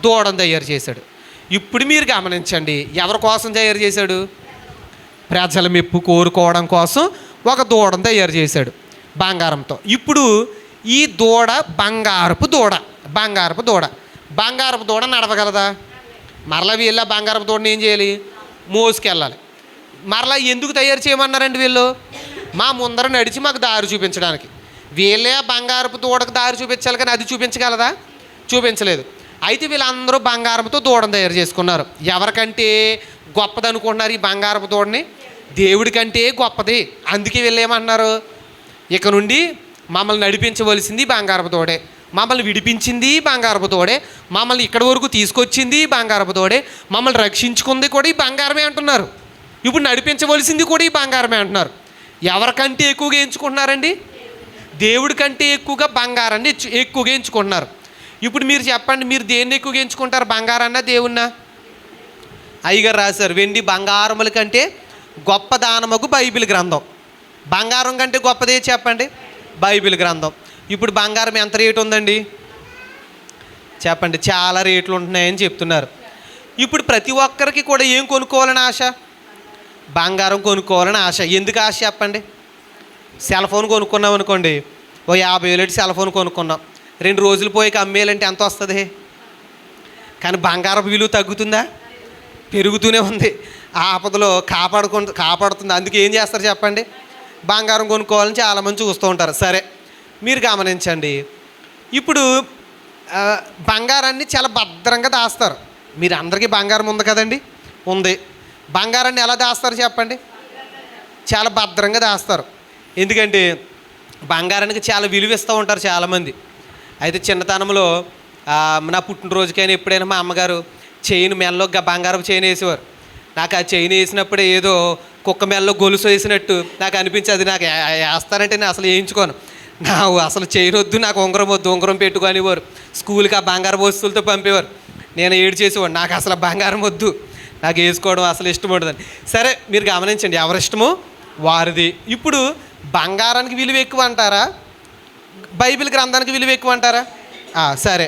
దూడను తయారు చేశాడు. ఇప్పుడు మీరు గమనించండి, ఎవరి కోసం తయారు చేశాడు? ప్రజల మెప్పు కోరుకోవడం కోసం ఒక దూడను తయారు చేశాడు బంగారంతో. ఇప్పుడు ఈ దూడ బంగారపు దూడ నడవగలదా? మరలా వీళ్ళ బంగారపు దూడని ఏం చేయాలి? మోసుకెళ్ళాలి. మరలా ఎందుకు తయారు చేయమన్నారండి వీళ్ళు? మా ముందర నడిచి మాకు దారి చూపించడానికి. వీళ్ళే బంగారపు దూడకు దారి చూపించాలి, కానీ అది చూపించగలదా? చూపించలేదు. అయితే వీళ్ళందరూ బంగారంతో దూడను తయారు చేసుకున్నారు. ఎవరికంటే గొప్పది అనుకుంటున్నారు ఈ బంగారపు దూడని? దేవుడి కంటే గొప్పది. అందుకే వీళ్ళు ఏమన్నారు? ఇక నుండి మమ్మల్ని నడిపించవలసింది బంగారపు దూడే, మమ్మల్ని విడిపించింది బంగారపు దూడే, మమ్మల్ని ఇక్కడి వరకు తీసుకొచ్చింది బంగారపు దూడే, మమ్మల్ని రక్షించుకుంది కూడా ఈ బంగారమే అంటున్నారు. ఇప్పుడు నడిపించవలసింది కూడా ఈ బంగారమే అంటున్నారు. ఎవరికంటే ఎక్కువగా ఎంచుకుంటున్నారండి? దేవుడి కంటే ఎక్కువగా బంగారాన్ని ఎక్కువగా ఎంచుకుంటున్నారు. ఇప్పుడు మీరు చెప్పండి, మీరు దేన్ని ఎక్కువగా ఎంచుకుంటారు? బంగారాన్నా దేవుణ్ణా? అయ్యగారు రాశారు, వెండి బంగారముల కంటే గొప్ప దానముకు బైబిల్ గ్రంథం. బంగారం కంటే గొప్పదే చెప్పండి? బైబిల్ గ్రంథం. ఇప్పుడు బంగారం ఎంత రేటు ఉందండి చెప్పండి? చాలా రేట్లు ఉంటున్నాయని చెప్తున్నారు. ఇప్పుడు ప్రతి ఒక్కరికి కూడా ఏం కొనుక్కోవాలని ఆశ? బంగారం కొనుక్కోవాలని ఆశ. ఎందుకు ఆశ చెప్పండి? సెల్ ఫోన్ కొనుక్కున్నాం అనుకోండి, ఓ 50,000 సెల్ ఫోన్ కొనుక్కున్నాం, 2 రోజులు పోయి అమ్మేయాలంటే ఎంత వస్తుంది? కానీ బంగారపు విలువ తగ్గుతుందా? పెరుగుతూనే ఉంది. ఆపదలో కాపాడుతుంది. అందుకే ఏం చేస్తారు చెప్పండి? బంగారం కొనుక్కోవాలని చాలామంది చూస్తూ ఉంటారు. సరే, మీరు గమనించండి, ఇప్పుడు బంగారాన్ని చాలా భద్రంగా దాస్తారు. మీరు అందరికీ బంగారం ఉంది కదండి? ఉంది. బంగారాన్ని ఎలా దాస్తారు చెప్పండి? చాలా భద్రంగా దాస్తారు. ఎందుకంటే బంగారానికి చాలా విలువ ఇస్తూ ఉంటారు చాలామంది. అయితే చిన్నతనంలో నా పుట్టినరోజుకైనా ఎప్పుడైనా మా అమ్మగారు చైన్ మెల్లో బంగారం చైన్ వేసేవారు. నాకు ఆ చైన్ వేసినప్పుడే ఏదో కుక్క మెల్లో గొలుసు వేసినట్టు నాకు అనిపించేది. నాకు వేస్తానంటే నేను అసలు వేయించుకోను. అసలు చైన్ వద్దు, నాకు ఉంగరం వద్దు, ఉంగరం పెట్టుకొనివారు. స్కూల్కి ఆ బంగారం వస్తువులతో పంపేవారు. నేను ఏడు చేసేవాడు, నాకు అసలు బంగారం వద్దు, నాకు వేసుకోవడం అసలు ఇష్టం ఉండదని. సరే, మీరు గమనించండి, ఎవరిష్టమో వారిది. ఇప్పుడు బంగారానికి విలువ ఎక్కువ అంటారా? బైబిల్ గ్రంథానికి విలువ ఎక్కువ అంటారా? సరే,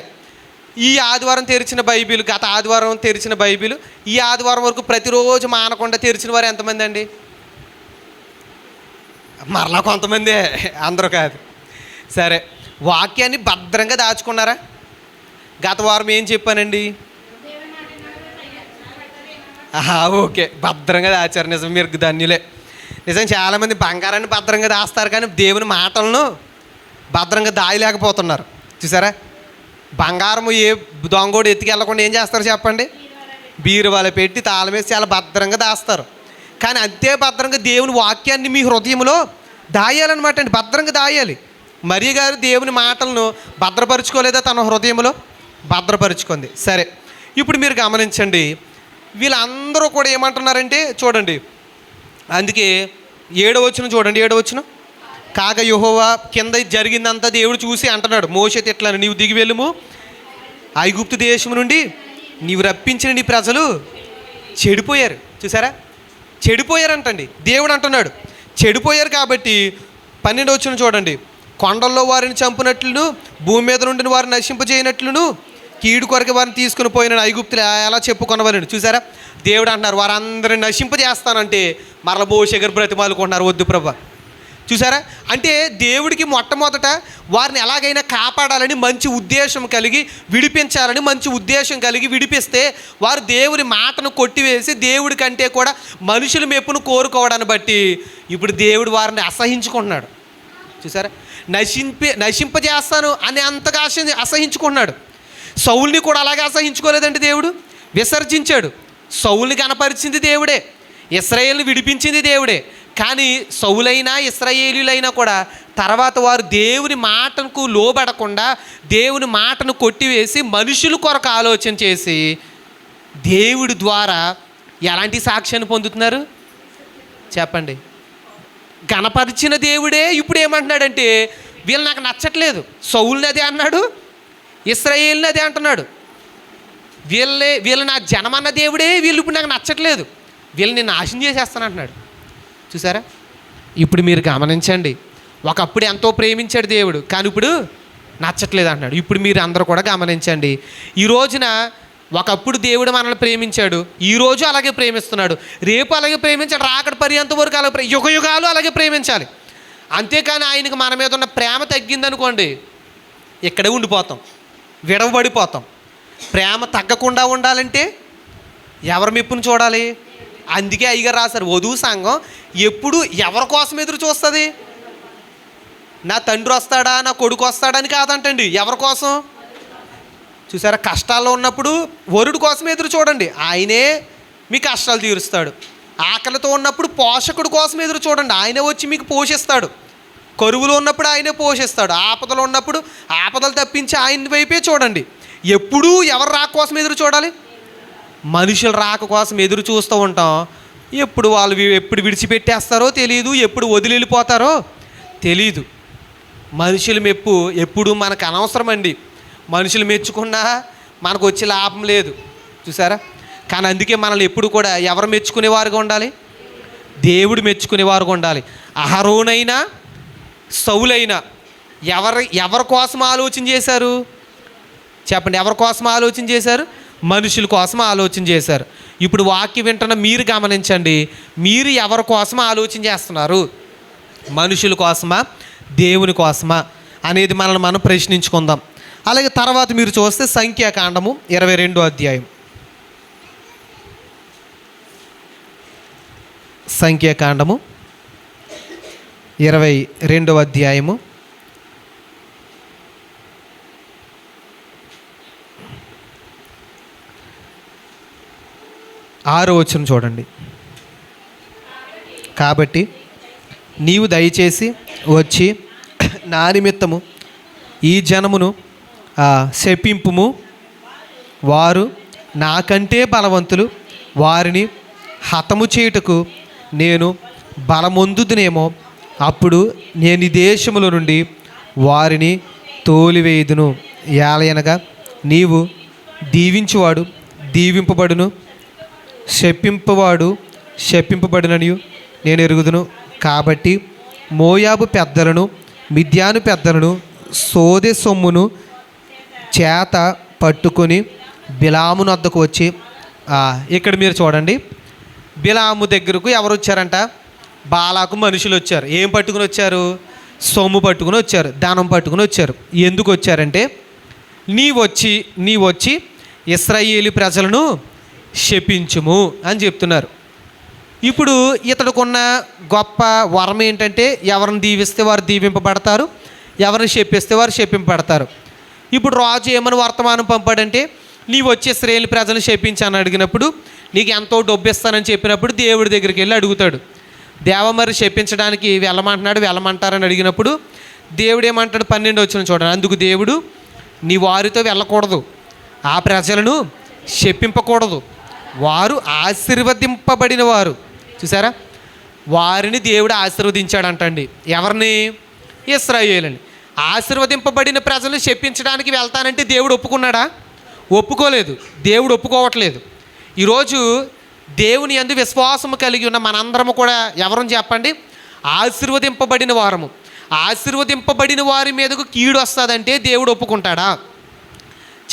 ఈ ఆదివారం తెరిచిన బైబిల్, గత ఆదివారం తెరిచిన బైబిల్, ఈ ఆదివారం వరకు ప్రతిరోజు మానకుండా తెరిచిన వారు ఎంతమంది అండి? మరలా కొంతమందే, అందరూ కాదు. సరే, వాక్యాన్ని భద్రంగా దాచుకున్నారా? గత వారం ఏం చెప్పానండి? ఓకే, భద్రంగా దాచారు. నిజం, మీరు ధన్యులే. నిజం, చాలామంది బంగారాన్ని భద్రంగా దాస్తారు, కానీ దేవుని మాటలను భద్రంగా దాయలేకపోతున్నారు. చూసారా? బంగారం ఏ దొంగోడు ఎత్తుకెళ్ళకుండా ఏం చేస్తారు చెప్పండి? బీరువాలో పెట్టి తాళం వేసి చాలా భద్రంగా దాస్తారు. కానీ అంతే భద్రంగా దేవుని వాక్యాన్ని మీ హృదయంలో దాయాలన్నమాట అండి. భద్రంగా దాయాలి. మరియ గారు దేవుని మాటలను భద్రపరుచుకోలేదా? తన హృదయంలో భద్రపరుచుకుంది. సరే, ఇప్పుడు మీరు గమనించండి, వీళ్ళందరూ కూడా ఏమంటున్నారంటే చూడండి, అందుకే 7వ వచనం చూడండి. 7వ వచనం, కాగా యెహోవా కింద జరిగిందంతా దేవుడు చూసి అంటున్నాడు, మోషే తిట్లను, నీవు దిగి వెళ్ళుము, ఐగుప్తు దేశం నుండి నీవు రప్పించిన నీ ప్రజలు చెడిపోయారు. చూసారా? చెడిపోయారంటండి. దేవుడు అంటున్నాడు చెడిపోయారు. కాబట్టి 12వ వచనం చూడండి, కొండల్లో వారిని చంపునట్లును, భూమి మీద నుండి వారిని నశింపజేయనట్లును, కీడు కొరకు వారిని తీసుకుని పోయిన ఐగుప్తులు ఎలా చెప్పుకొనవలను. చూసారా? దేవుడు అంటున్నారు వారందరిని నశింపజేస్తానంటే మరల మోషే గారు బ్రతిమాలుకుంటున్నారు, వద్దు ప్రభా. చూసారా? అంటే దేవుడికి మొట్టమొదట వారిని ఎలాగైనా కాపాడాలని మంచి ఉద్దేశం కలిగి విడిపించాలని మంచి ఉద్దేశం కలిగి విడిపిస్తే వారు దేవుని మాటను కొట్టివేసి దేవుడి కంటే కూడా మనుషుల మెప్పును కోరుకోవడాన్ని బట్టి ఇప్పుడు దేవుడు వారిని అసహించుకుంటున్నాడు. చూసారా? నశింపజేస్తాను అని అంతగా అసహించుకుంటున్నాడు. సౌల్ని కూడా అలాగే అసహించుకోలేదండి దేవుడు. విసర్జించాడు. సౌలుని కనపరిచింది దేవుడే, ఇశ్రాయేలుని విడిపించింది దేవుడే. కానీ సౌలైనా ఇశ్రాయేలీలైనా కూడా తర్వాత వారు దేవుని మాటకు లోబడకుండా దేవుని మాటను కొట్టివేసి మనుషుల కొరకు ఆలోచన చేసి దేవుడి ద్వారా ఎలాంటి సాక్ష్యాన్ని పొందుతున్నారు చెప్పండి? గణపరిచిన దేవుడే ఇప్పుడు ఏమంటున్నాడంటే, వీళ్ళు నాకు నచ్చట్లేదు. సౌలుని అదే అన్నాడు, ఇశ్రాయేలుని అదే అంటున్నాడు. వీళ్ళు నా జనమన్న దేవుడే, వీళ్ళు ఇప్పుడు నాకు నచ్చట్లేదు, వీళ్ళని నాశనం చేసేస్తాను అంటున్నాడు. చూసారా? ఇప్పుడు మీరు గమనించండి, ఒకప్పుడు ఎంతో ప్రేమించాడు దేవుడు, కానీ ఇప్పుడు నచ్చట్లేదు అంటున్నాడు. ఇప్పుడు మీరు అందరూ కూడా గమనించండి, ఈ రోజున ఒకప్పుడు దేవుడు మనల్ని ప్రేమించాడు, ఈరోజు అలాగే ప్రేమిస్తున్నాడు, రేపు అలాగే ప్రేమించాడు, రాకడ పర్యంత వరకు అలాగే యుగ యుగాలు అలాగే ప్రేమించాలి. అంతేకాని ఆయనకు మన మీద ఉన్న ప్రేమ తగ్గిందనుకోండి, ఇక్కడే ఉండిపోతాం, విడవబడిపోతాం. ప్రేమ తగ్గకుండా ఉండాలంటే ఎవరి మెప్పును చూడాలి? అందుకే అయ్యగారు రాశారు, వధువు సంఘం ఎప్పుడు ఎవరి కోసం ఎదురు చూస్తుంది? నా తండ్రి వస్తాడా, నా కొడుకు వస్తాడా అని కాదంటండి, ఎవరి కోసం? చూసారా? కష్టాల్లో ఉన్నప్పుడు వరుడు కోసం ఎదురు చూడండి, ఆయనే మీ కష్టాలు తీరుస్తాడు. ఆకలితో ఉన్నప్పుడు పోషకుడు కోసం ఎదురు చూడండి, ఆయనే వచ్చి మీకు పోషిస్తాడు. కరువులో ఉన్నప్పుడు ఆయనే పోషిస్తాడు. ఆపదలో ఉన్నప్పుడు ఆపదలు తప్పించి ఆయన వైపే చూడండి. ఎప్పుడూ ఎవరు రాక కోసం ఎదురు చూడాలి? మనుషుల రాక కోసం ఎదురు చూస్తూ ఉంటాం. ఎప్పుడు వాళ్ళు ఎప్పుడు విడిచిపెట్టేస్తారో తెలియదు, ఎప్పుడు వదిలి వెళ్ళిపోతారో తెలియదు. మనుషుల మెప్పు ఎప్పుడు మనకు అనవసరం అండి. మనుషులు మెచ్చుకున్నా మనకు వచ్చే లాభం లేదు. చూసారా? కానీ అందుకే మనల్ని ఎప్పుడు కూడా ఎవరు మెచ్చుకునేవారుగా ఉండాలి? దేవుడు మెచ్చుకునేవారుగా ఉండాలి. అహరోనైనా సౌలైనా ఎవరి కోసం ఆలోచన చేశారు చెప్పండి? ఎవరి కోసం ఆలోచన చేశారు? మనుషుల కోసం ఆలోచన చేశారు. ఇప్పుడు వాక్యం వింటున్న మీరు గమనించండి, మీరు ఎవరి కోసం ఆలోచన చేస్తున్నారు? మనుషుల కోసమా, దేవుని కోసమా అనేది మనల్ని మనం ప్రశ్నించుకుందాం. అలాగే తర్వాత మీరు చూస్తే సంఖ్యాకాండము 22వ అధ్యాయం. సంఖ్యాకాండము 22వ అధ్యాయము 6వ వచనం చూడండి. కాబట్టి నీవు దయచేసి వచ్చి నా నిమిత్తము ఈ జనమును శపింపుము, వారు నాకంటే బలవంతులు, వారిని హతము చేయుటకు నేను బలమొందుదునేమో, అప్పుడు నేను ఈ దేశముల నుండి వారిని తోలివేయుదును. ఏలయనగా నీవు దీవించువాడు దీవింపబడును, శపింపవాడు శపింపబడునని నేను ఎరుగుదును. కాబట్టి మోయాబు పెద్దలను మిద్యాను పెద్దలను సోదె సొమ్మును చేత పట్టుకొని బిలాము వద్దకు వచ్చి, ఇక్కడ మీరు చూడండి, బిలాము దగ్గరకు ఎవరు వచ్చారంట? బాలాకు మనుషులు వచ్చారు. ఏం పట్టుకుని వచ్చారు? సొమ్ము పట్టుకుని వచ్చారు, ధనం పట్టుకుని వచ్చారు. ఎందుకు వచ్చారంటే, నీ వచ్చి ఇశ్రాయేలు ప్రజలను శపించుము అని చెప్తున్నారు. ఇప్పుడు ఇతడుకున్న గొప్ప వరం ఏంటంటే, ఎవరిని దీవిస్తే వారు దీవింపబడతారు, ఎవరిని శపిస్తే వారు శపింపబడతారు. ఇప్పుడు రాజు ఏమని వర్తమానం పంపాడంటే, నీవు వచ్చి ఇశ్రాయేలు ప్రజలను శపించని అడిగినప్పుడు నీకు ఎంతో డబ్బు ఇస్తానని చెప్పినప్పుడు దేవుడి దగ్గరికి వెళ్ళి అడుగుతాడు. దేవ మరి శపించడానికి వెళ్ళమంటారని అడిగినప్పుడు దేవుడు ఏమంటాడు? 12వ వచనం చూడండి. అందుకు దేవుడు, నీ వారితో వెళ్ళకూడదు, ఆ ప్రజలను శపింపకూడదు, వారు ఆశీర్వదింపబడిన వారు. చూసారా? వారిని దేవుడు ఆశీర్వదించాడంటండి. ఎవరిని? ఇశ్రాయేలుని. ఆశీర్వదింపబడిన ప్రజలను శపించడానికి వెళ్తానంటే దేవుడు ఒప్పుకున్నాడా? ఒప్పుకోలేదు. దేవుడు ఒప్పుకోవట్లేదు. ఈరోజు దేవుని యందు విశ్వాసము కలిగి ఉన్న మనందరము కూడా ఎవరని చెప్పండి? ఆశీర్వదింపబడిన వారము. ఆశీర్వదింపబడిన వారి మీదకు కీడు వస్తుందంటే దేవుడు ఒప్పుకుంటాడా?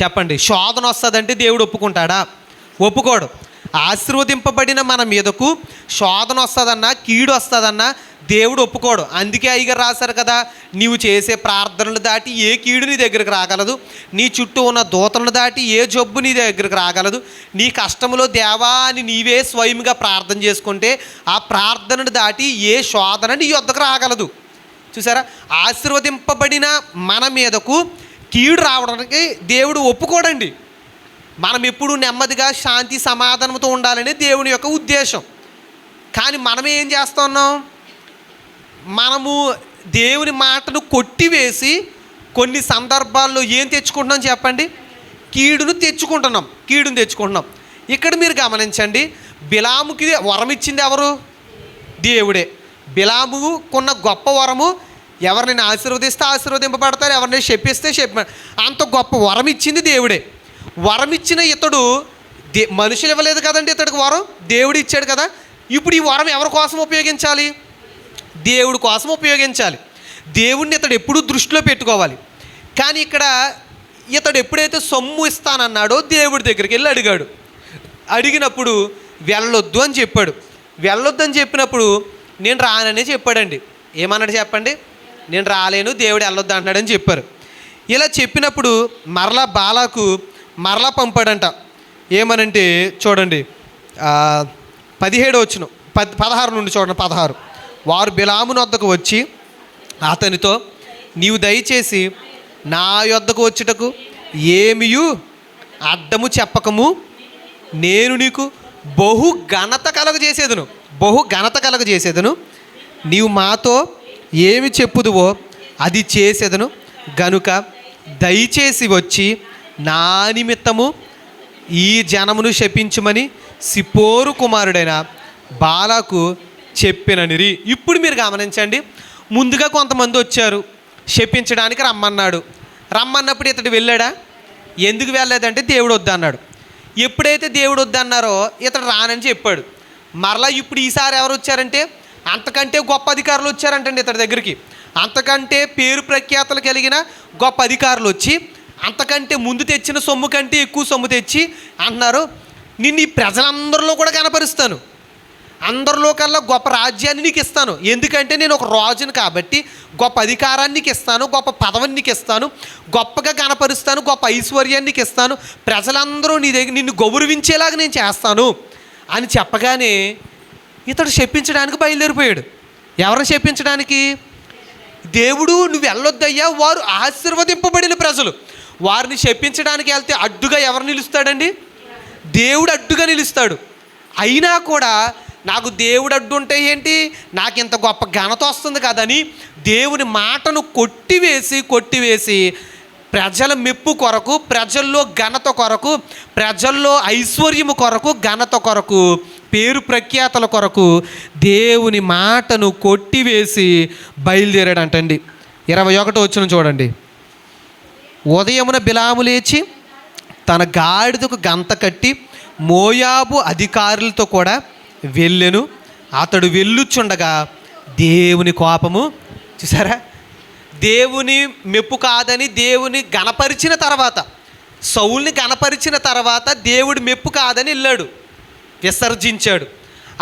చెప్పండి. శోధన వస్తుందంటే దేవుడు ఒప్పుకుంటాడా? ఒప్పుకోడు. ఆశీర్వదింపబడిన మన మీదకు శోధన వస్తుందన్నా కీడు వస్తుందన్నా దేవుడు ఒప్పుకోడు. అందుకే అయ్యగారు రాశారు కదా, నీవు చేసే ప్రార్థనలు దాటి ఏ కీడు నీ దగ్గరికి రాగలదు, నీ చుట్టూ ఉన్న దూతలను దాటి ఏ జబ్బు నీ దగ్గరికి రాగలదు. నీ కష్టంలో దేవా అని నీవే స్వయంగా ప్రార్థన చేసుకుంటే ఆ ప్రార్థనను దాటి ఏ శోధన నీ యొద్దకు రాగలదు. చూసారా? ఆశీర్వదింపబడిన మన మీదకు కీడు రావడానికి దేవుడు ఒప్పుకోడండి. మనం ఎప్పుడు నెమ్మదిగా శాంతి సమాధానంతో ఉండాలని దేవుని యొక్క ఉద్దేశం. కానీ మనం ఏం చేస్తున్నాం? మనము దేవుని మాటను కొట్టివేసి కొన్ని సందర్భాల్లో ఏం తెచ్చుకుంటున్నాం చెప్పండి? కీడును తెచ్చుకుంటున్నాం. ఇక్కడ మీరు గమనించండి, బిలాముకి వరం ఇచ్చింది ఎవరు? దేవుడే. బిలాముకున్న గొప్ప వరము, ఎవరిని ఆశీర్వదిస్తే ఆశీర్వదింపబడతారు, ఎవరిని శపిస్తే అంత గొప్ప వరం ఇచ్చింది దేవుడే. వరం ఇచ్చిన ఇతడు మనుషులు ఇవ్వలేదు కదండి, ఇతడికి వరం దేవుడు ఇచ్చాడు కదా. ఇప్పుడు ఈ వరం ఎవరి కోసం ఉపయోగించాలి? దేవుడి కోసం ఉపయోగించాలి. దేవుడిని ఇతడు ఎప్పుడూ దృష్టిలో పెట్టుకోవాలి. కానీ ఇక్కడ ఇతడు ఎప్పుడైతే సొమ్ము ఇస్తానన్నాడో దేవుడి దగ్గరికి వెళ్ళి అడిగినప్పుడు వెళ్ళొద్దు అని చెప్పాడు. వెళ్ళొద్దు అని చెప్పినప్పుడు నేను రానని చెప్పాడండి. ఏమన్నాడు చెప్పండి? నేను రాలేను, దేవుడు వెళ్ళొద్దు అంటున్నాడని చెప్పారు. ఇలా చెప్పినప్పుడు మరలా బాలాకు మరలా పంపాడంట. ఏమనంటే చూడండి 16 నుండి చూడండి 16. వారు బిలాముని వద్దకు వచ్చి అతనితో, నీవు దయచేసి నా యొద్దకు వచ్చుటకు ఏమియు అడ్డము చెప్పకము, నేను నీకు బహు ఘనత కలగజేసేదను. నీవు మాతో ఏమి చెప్పుదువో అది చేసేదను గనుక దయచేసి వచ్చి నా నిమిత్తము ఈ జనమును శపించుమని సిపోరు కుమారుడైన బాలాకు చెప్పిననిరి. ఇప్పుడు మీరు గమనించండి, ముందుగా కొంతమంది వచ్చారు, శపించడానికి రమ్మన్నప్పుడు ఇతడు వెళ్ళాడా? ఎందుకు వెళ్ళలేదంటే దేవుడు వద్దన్నాడు. ఎప్పుడైతే దేవుడు వద్దన్నారో ఇతడు రానని చెప్పాడు. మరలా ఇప్పుడు ఈసారి ఎవరు వచ్చారంటే అంతకంటే గొప్ప అధికారులు వచ్చారంటండి ఇతడి దగ్గరికి. అంతకంటే పేరు ప్రఖ్యాతలు కలిగిన గొప్ప అధికారులు వచ్చి అంతకంటే ముందు తెచ్చిన సొమ్ము కంటే ఎక్కువ సొమ్ము తెచ్చి అంటున్నారు, నిన్ను ఈ ప్రజలందరిలో కూడా కనపరుస్తాను, అందరిలో కల్లా గొప్ప రాజ్యాన్ని నీకు ఇస్తాను, ఎందుకంటే నేను ఒక రాజును కాబట్టి గొప్ప అధికారాన్ని నీకు ఇస్తాను, గొప్ప పదవిని నీకు ఇస్తాను, గొప్పగా కనపరుస్తాను, గొప్ప ఐశ్వర్యాన్ని నీకు ఇస్తాను, ప్రజలందరూ నీ దగ్గర నిన్ను గౌరవించేలాగా నేను చేస్తాను అని చెప్పగానే ఇతడు శపించడానికి బయలుదేరిపోయాడు. ఎవరిని శపించడానికి? దేవుడు నువ్వు వెళ్ళొద్దయ్యా, వారు ఆశీర్వదింపబడిన ప్రజలు, వారిని శపించడానికి వెళ్తే అడ్డుగా ఎవరు నిలుస్తాడండి? దేవుడు అడ్డుగా నిలుస్తాడు. అయినా కూడా నాకు దేవుడు అడ్డు ఉంటే ఏంటి, నాకు ఇంత గొప్ప ఘనత వస్తుంది కదని దేవుని మాటను కొట్టివేసి ప్రజల మెప్పు కొరకు, ప్రజల్లో ఘనత కొరకు, ప్రజల్లో ఐశ్వర్యము కొరకు, ఘనత కొరకు, పేరు ప్రఖ్యాతల కొరకు దేవుని మాటను కొట్టివేసి బయలుదేరాడంటండి. 21 వచ్చిన చూడండి. ఉదయమున బిలాము లేచి తన గాడిదకు గంత కట్టి మోయాబు అధికారులతో కూడా వెళ్ళెను. అతడు వెళ్ళుచుండగా దేవుని కోపము, చూసారా, దేవుని మెప్పు కాదని దేవుని గణపరిచిన తర్వాత, సౌలుని గణపరిచిన తర్వాత దేవుడి మెప్పు కాదని వెళ్ళాడు, విసర్జించాడు.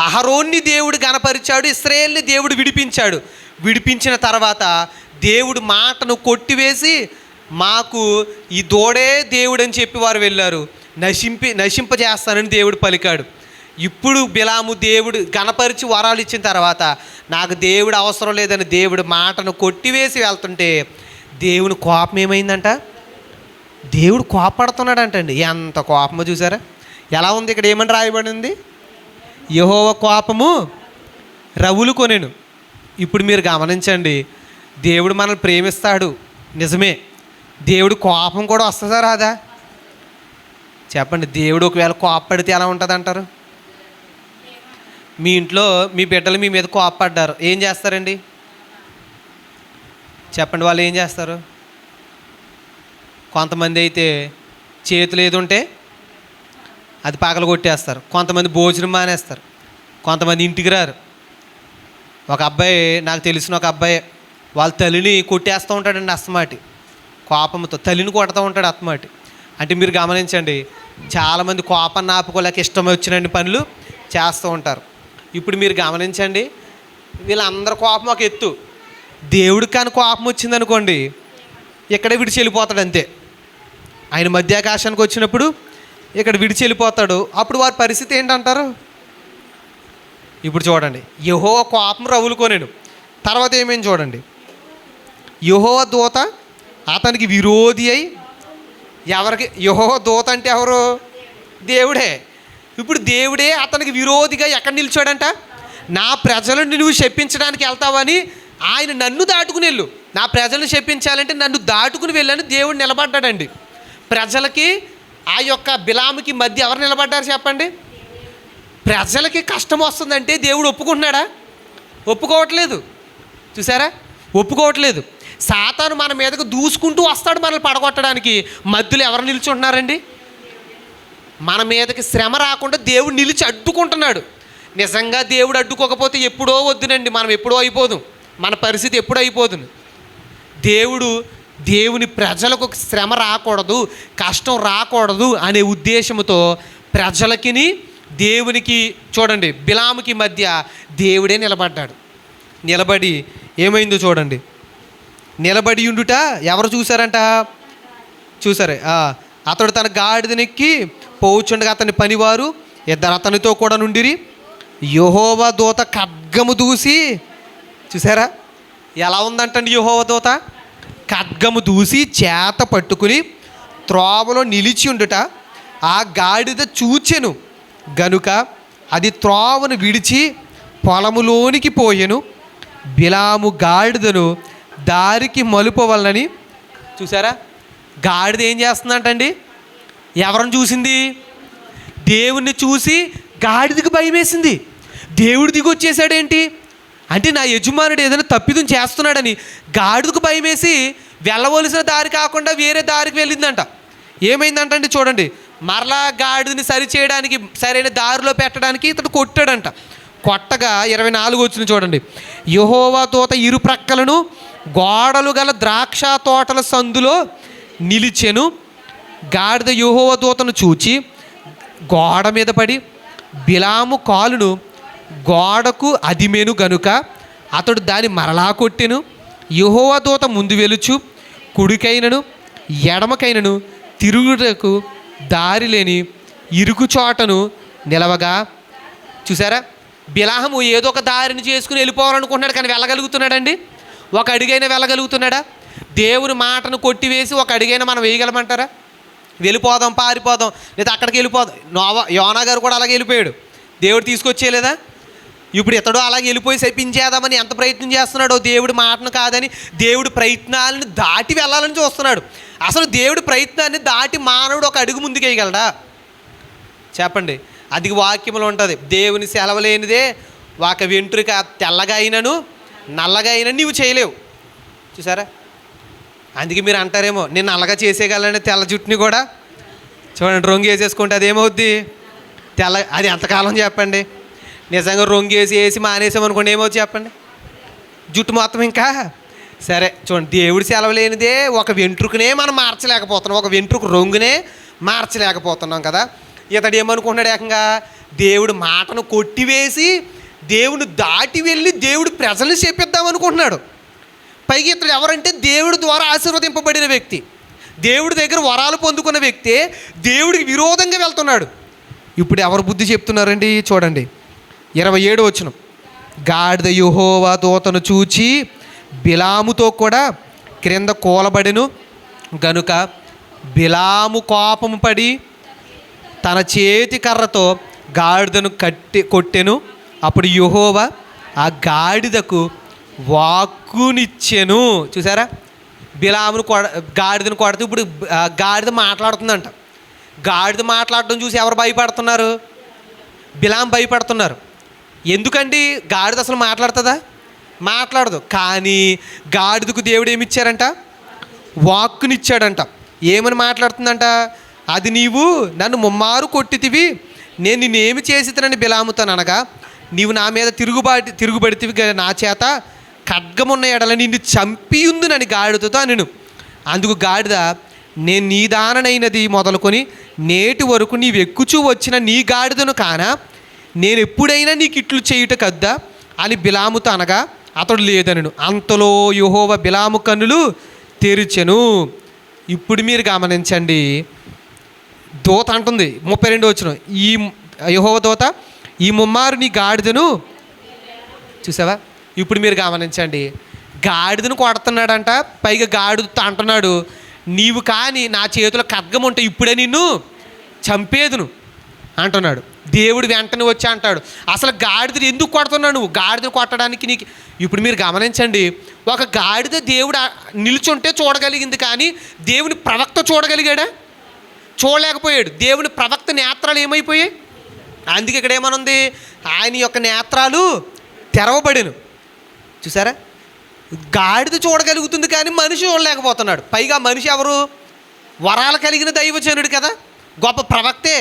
అహరోన్ని దేవుడు గణపరిచాడు, ఇశ్రాయేలుని దేవుడు విడిపించిన తర్వాత దేవుడు మాటను కొట్టివేసి మాకు ఈ దూడే దేవుడు అని చెప్పి వారు వెళ్ళారు, నశింపజేస్తానని దేవుడు పలికాడు. ఇప్పుడు బిలాము దేవుడు గణపరిచి వరాలు ఇచ్చిన తర్వాత నాకు దేవుడు అవసరం లేదని దేవుడు మాటను కొట్టివేసి వెళ్తుంటే దేవుని కోపం ఏమైందంట? దేవుడు కోపడుతున్నాడంటండి. ఎంత కోపమో చూసారా? ఎలా ఉంది ఇక్కడ? ఏమని రాయబడింది? యెహోవా కోపము రవులు కొనెను. ఇప్పుడు మీరు గమనించండి, దేవుడు మనల్ని ప్రేమిస్తాడు నిజమే, దేవుడు కోపం కూడా వస్తుందా రాదా చెప్పండి? దేవుడు ఒకవేళ కోపపడితే ఎలా ఉంటుంది అంటారు? మీ ఇంట్లో మీ బిడ్డలు మీ మీద కోపపడ్డారు, ఏం చేస్తారండి చెప్పండి? వాళ్ళు ఏం చేస్తారు? కొంతమంది అయితే చేతులు ఏది ఉంటే అది పగలు కొట్టేస్తారు, కొంతమంది భోజనం మానేస్తారు, కొంతమంది ఇంటికి రారు. ఒక అబ్బాయి, నాకు తెలిసిన ఒక అబ్బాయి, వాళ్ళ తల్లిని కొట్టేస్తూ ఉంటాడండి అస్తమాటి, కోపంతో తల్లిని కొడుతూ ఉంటాడు అస్తమాటి. అంటే మీరు గమనించండి, చాలామంది కోపాన్ని ఆపుకోలేక ఇష్టం వచ్చినన్ని పనులు చేస్తూ ఉంటారు. ఇప్పుడు మీరు గమనించండి, వీళ్ళందరి కోపం ఒక ఎత్తు, దేవుడికి కానీ కోపం వచ్చిందనుకోండి ఇక్కడే విడిచి వెళ్ళిపోతాడు అంతే. ఆయన మధ్యాకాశానికి వచ్చినప్పుడు ఇక్కడ విడిచి వెళ్ళిపోతాడు. అప్పుడు వారి పరిస్థితి ఏంటంటారు? ఇప్పుడు చూడండి, యెహోవా కోపం రవులుకొనెను. తర్వాత ఏమేమి చూడండి, యెహోవా దూత అతనికి విరోధి అయి, ఎవరికి? యెహోవా దూత అంటే ఎవరు? దేవుడే. ఇప్పుడు దేవుడే అతనికి విరోధిగా ఎక్కడ నిలిచాడంట? నా ప్రజలను నువ్వు శపించడానికి వెళ్తావని ఆయన నన్ను దాటుకుని వెళ్ళు, నా ప్రజలను శపించాలంటే నన్ను దాటుకుని వెళ్ళని దేవుడు నిలబడ్డాడండి. ప్రజలకి ఆ యొక్క బిలాముకి మధ్య ఎవరు నిలబడ్డారు చెప్పండి? ప్రజలకి కష్టం వస్తుందంటే దేవుడు ఒప్పుకుంటున్నాడా? ఒప్పుకోవట్లేదు. చూసారా, ఒప్పుకోవట్లేదు. సాతాను మన మీదకు దూసుకుంటూ వస్తాడు మనల్ని పడగొట్టడానికి. మధ్యలో ఎవరు నిల్చుంటున్నారండి? మన మీదకి శ్రమ రాకుండా దేవుడు నిలిచి అడ్డుకుంటున్నాడు. నిజంగా దేవుడు అడ్డుకోకపోతే ఎప్పుడో వద్దునండి, మనం ఎప్పుడో అయిపోదు, మన పరిస్థితి ఎప్పుడో అయిపోదు. దేవుని ప్రజలకు శ్రమ రాకూడదు, కష్టం రాకూడదు అనే ఉద్దేశంతో ప్రజలకిని దేవునికి, చూడండి, బిలాముకి మధ్య దేవుడే నిలబడ్డాడు. నిలబడి ఏమైందో చూడండి. నిలబడి ఉండుట ఎవరు చూశారంట? చూసారే, అతడు తన గాడిదనెక్కి పోవుచుండగా అతని పనివారు ఇద్దరు అతనితో కూడా నుండిరి. యెహోవా దూత ఖడ్గము దూసి, చూసారా ఎలా ఉందంటండి? యెహోవా దూత ఖడ్గము దూసి చేత పట్టుకుని త్రోవలో నిలిచి ఉండుట ఆ గాడిద చూచెను గనుక అది త్రోవను విడిచి పొలములోనికి పోయెను. బిలాము గాడిదను దారికి మలుపవలనని, చూసారా, గాడిద ఏం చేస్తుందంటండి? ఎవరిని చూసింది? దేవుణ్ణి చూసి గాడిదకి భయం వేసింది. దేవుడు దిగి వచ్చేసాడేంటి అంటే నా యజమానుడు ఏదైనా తప్పిదం చేస్తున్నాడని గాడిదకు భయం వేసి వెళ్ళవలసిన దారి కాకుండా వేరే దారికి వెళ్ళిందంట. ఏమైందంటండి చూడండి, మరలా గాడిదని సరిచేయడానికి, సరైన దారిలో పెట్టడానికి ఇతడు కొట్టాడంట. కొట్టగా 24 వచ్చిన చూడండి. యెహోవా దూత ఇరు ప్రక్కలను గోడలు గల ద్రాక్ష తోటల సందులో నిలిచెను. గాడిద యెహోవా దూతను చూచి గోడ మీద పడి బిలాము కాలును గోడకు అదిమెను గనుక అతడు దాన్ని మరలా కొట్టెను. యెహోవా దూత ముందు వెలుచు కుడికైనను ఎడమకైనను తిరుగుటకు దారి లేని ఇరుకు చోటను నిలవగా, చూసారా, బిలాము ఏదో ఒక దారిని చేసుకుని వెళ్ళిపోవాలనుకుంటున్నాడు, కానీ వెళ్ళగలుగుతున్నాడండి? ఒక అడుగైనా వెళ్ళగలుగుతున్నాడా? దేవుని మాటను కొట్టివేసి ఒక అడుగైనా మనం వేయగలమంటారా? వెళ్ళిపోదాం, పారిపోదాం, లేదా అక్కడికి వెళ్ళిపోదాం. యోనా గారు కూడా అలాగే వెళ్ళిపోయాడు, దేవుడు తీసుకొచ్చేయలేదా? ఇప్పుడు ఇతడు అలాగే వెళ్ళిపోయి శపించేద్దామని ఎంత ప్రయత్నం చేస్తున్నాడో, దేవుడి మాటను కాదని దేవుడి ప్రయత్నాలను దాటి వెళ్ళాలని చూస్తున్నాడు. అసలు దేవుడి ప్రయత్నాన్ని దాటి మానవుడు ఒక అడుగు ముందుకు వేయగలడా చెప్పండి? అది వాక్యంలో ఉంటుంది. దేవుని సెలవు లేనిదే ఒక వెంట్రుక తెల్లగా అయినను నల్లగా అయినా నీవు చేయలేవు. చూసారా, అందుకే మీరు అంటారేమో నేను నల్లగా చేసేయగలని తెల్ల జుట్టుని కూడా చూడండి రొంగు వేసేసుకుంటే అదేమవుద్ది? తెల్ల. అది ఎంతకాలం చెప్పండి? నిజంగా రొంగు వేసి మానేసామనుకోండి ఏమవుతుంది చెప్పండి? జుట్టు మొత్తం ఇంకా సరే. చూడండి, దేవుడి సెలవు లేనిదే ఒక వెంట్రుకనే మనం మార్చలేకపోతున్నాం, ఒక వెంట్రుక రొంగునే మార్చలేకపోతున్నాం కదా. ఇతడు ఏమనుకుంటున్నాడు? ఏకంగా దేవుడి మాటను కొట్టివేసి దేవుని దాటి వెళ్ళి దేవుడి ప్రజల్ని చేపిద్దాం అనుకుంటున్నాడు. పైగా ఇతడు ఎవరంటే దేవుడి ద్వారా ఆశీర్వదింపబడిన వ్యక్తి, దేవుడి దగ్గర వరాలు పొందుకున్న వ్యక్తి దేవుడికి విరోధంగా వెళ్తున్నాడు. ఇప్పుడు ఎవరు బుద్ధి చెప్తున్నారండి? చూడండి 27 వచనం. గాడిద యెహోవా దూతను చూచి బిలాముతో కూడా క్రింద కూలబడెను గనుక బిలాము కోపము పడి తన చేతి కర్రతో గాడిదను కొట్టెను. అప్పుడు యెహోవా ఆ గాడిదకు వాక్కునిచ్చెను. చూసారా, బిలామును గాడిదను కొడితే ఇప్పుడు గాడిద మాట్లాడుతుందంట. గాడిద మాట్లాడడం చూసి ఎవరు భయపడుతున్నారు? బిలాము భయపడుతున్నారు. ఎందుకండి? గాడిద అసలు మాట్లాడుతుందా? మాట్లాడదు. కానీ గాడిదకు దేవుడు ఏమిచ్చారంట? వాక్కునిచ్చాడంట. ఏమని మాట్లాడుతుందంట? అది నీవు నన్ను ముమ్మారు కొట్టితివి, నేను నిన్నేమి చేసితనని బిలాముతాను అనగా నీవు నా మీద తిరుగుబడితివి, నా చేత ఖడ్గమున్న ఎడల నిన్ను చంపి ఉందునని గాడిదతో అనెను. అందుకు గాడిద, నేను నీ దాననైనది మొదలుకొని నేటి వరకు నీవెక్కుచూ వచ్చిన నీ గాడిదను కానా, నేను ఎప్పుడైనా నీకు ఇట్లు చేయుట కద్దా అని బిలాముతో అనగా అతడు లేదనెను. అంతలో యెహోవా బిలాము కన్నులు తెరిచెను. ఇప్పుడు మీరు గమనించండి, దూత అంటుంది 32 వచనం, ఈ యెహోవా దూత ఈ ముమ్మారు నీ గాడిదను, చూసావా? ఇప్పుడు మీరు గమనించండి, గాడిదను కొడుతున్నాడంట. పైగా గాడిదతో అంటున్నాడు, నీవు కానీ నా చేతిలో ఖడ్గం ఉంటే ఇప్పుడే నిన్ను చంపేదును. అంటున్నాడు. దేవుడు వెంటనే వచ్చి అంటాడు, అసలు గాడిదని ఎందుకు కొడుతున్నావు నువ్వు? గాడిదని కొట్టడానికి నీకు. ఇప్పుడు మీరు గమనించండి, ఒక గాడిద దేవుడు నిల్చుంటే చూడగలిగింది, కానీ దేవుని ప్రవక్త చూడగలిగాడా? చూడలేకపోయాడు. దేవుని ప్రవక్త నేత్రాలు ఏమైపోయాయి? అందుకే ఇక్కడ ఏమనుంది, ఆయన యొక్క నేత్రాలు తెరవబడెను. చూసారా, గాడిద చూడగలుగుతుంది కానీ మనిషి చూడలేకపోతున్నాడు. పైగా మనిషి ఎవరు? వరాలు కలిగిన దైవజనుడు కదా, గొప్ప ప్రవక్తే.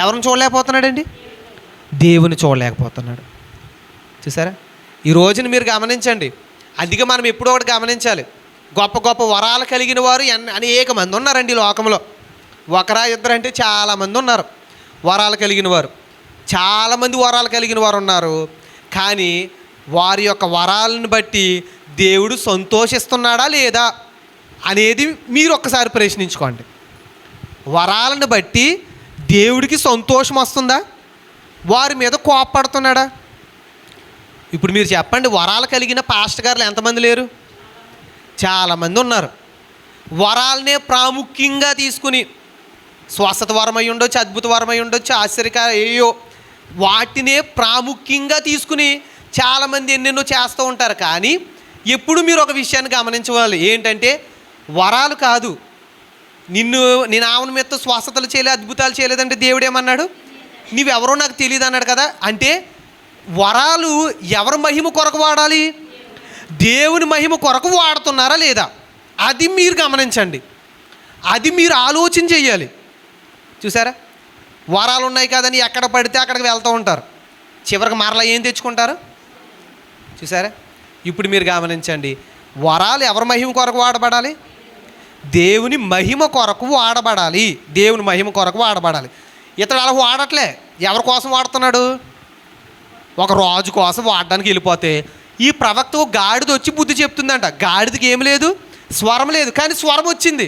ఎవరిని చూడలేకపోతున్నాడండి? దేవుని చూడలేకపోతున్నాడు. చూసారా, ఈ రోజున మీరు గమనించండి. అందుకే మనం ఎప్పుడో ఒకటి గమనించాలి, గొప్ప గొప్ప వరాలు కలిగిన వారు అనేక మంది ఉన్నారండి ఈ లోకంలో. ఒకరా ఇద్దరు అంటే చాలామంది ఉన్నారు వరాలు కలిగిన వారు. చాలామంది వరాలు కలిగిన వారు ఉన్నారు, కానీ వారి యొక్క వరాలను బట్టి దేవుడు సంతోషిస్తున్నాడా లేదా అనేది మీరు ఒక్కసారి ప్రశ్నించుకోండి. వరాలను బట్టి దేవుడికి సంతోషం వస్తుందా? వారి మీద కోపడుతున్నాడా? ఇప్పుడు మీరు చెప్పండి, వరాలు కలిగిన పాస్టర్ గారులు ఎంతమంది లేరు? చాలామంది ఉన్నారు. వరాలనే ప్రాముఖ్యంగా తీసుకుని, స్వస్థత వరం అయి ఉండొచ్చు, అద్భుత వరం అయి ఉండొచ్చు, ఆశ్చర్యకార్యో, వాటినే ప్రాముఖ్యంగా తీసుకుని చాలామంది ఎన్నెన్నో చేస్తూ ఉంటారు. కానీ ఎప్పుడు మీరు ఒక విషయాన్ని గమనించవాలి, ఏంటంటే వరాలు కాదు, నేను ఆమె మీద స్వస్థతలు చేయలేదు, అద్భుతాలు చేయలేదంటే దేవుడు ఏమన్నాడు? నీవెవరో నాకు తెలియదు అన్నాడు కదా. అంటే వరాలు ఎవరి మహిమ కొరకు వాడాలి? దేవుని మహిమ కొరకు వాడుతున్నారా లేదా? అది మీరు గమనించండి, అది మీరు ఆలోచన చేయాలి. చూసారా, వరాలు ఉన్నాయి కదని ఎక్కడ పడితే అక్కడికి వెళ్తూ ఉంటారు, చివరికి మరలా ఏం తెచ్చుకుంటారు? చూసారా, ఇప్పుడు మీరు గమనించండి, వరాలు ఎవరి మహిమ కొరకు వాడబడాలి? దేవుని మహిమ కొరకు వాడబడాలి. దేవుని మహిమ కొరకు వాడబడాలి. ఇతడు అలా వాడట్లే. ఎవరి కోసం వాడుతున్నాడు? ఒక రాజు కోసం వాడడానికి వెళ్ళిపోతే ఈ ప్రవక్త గాడిద వచ్చి బుద్ధి చెప్తుందంట. గాడిదకి ఏం లేదు, స్వరం లేదు, కానీ స్వరం వచ్చింది.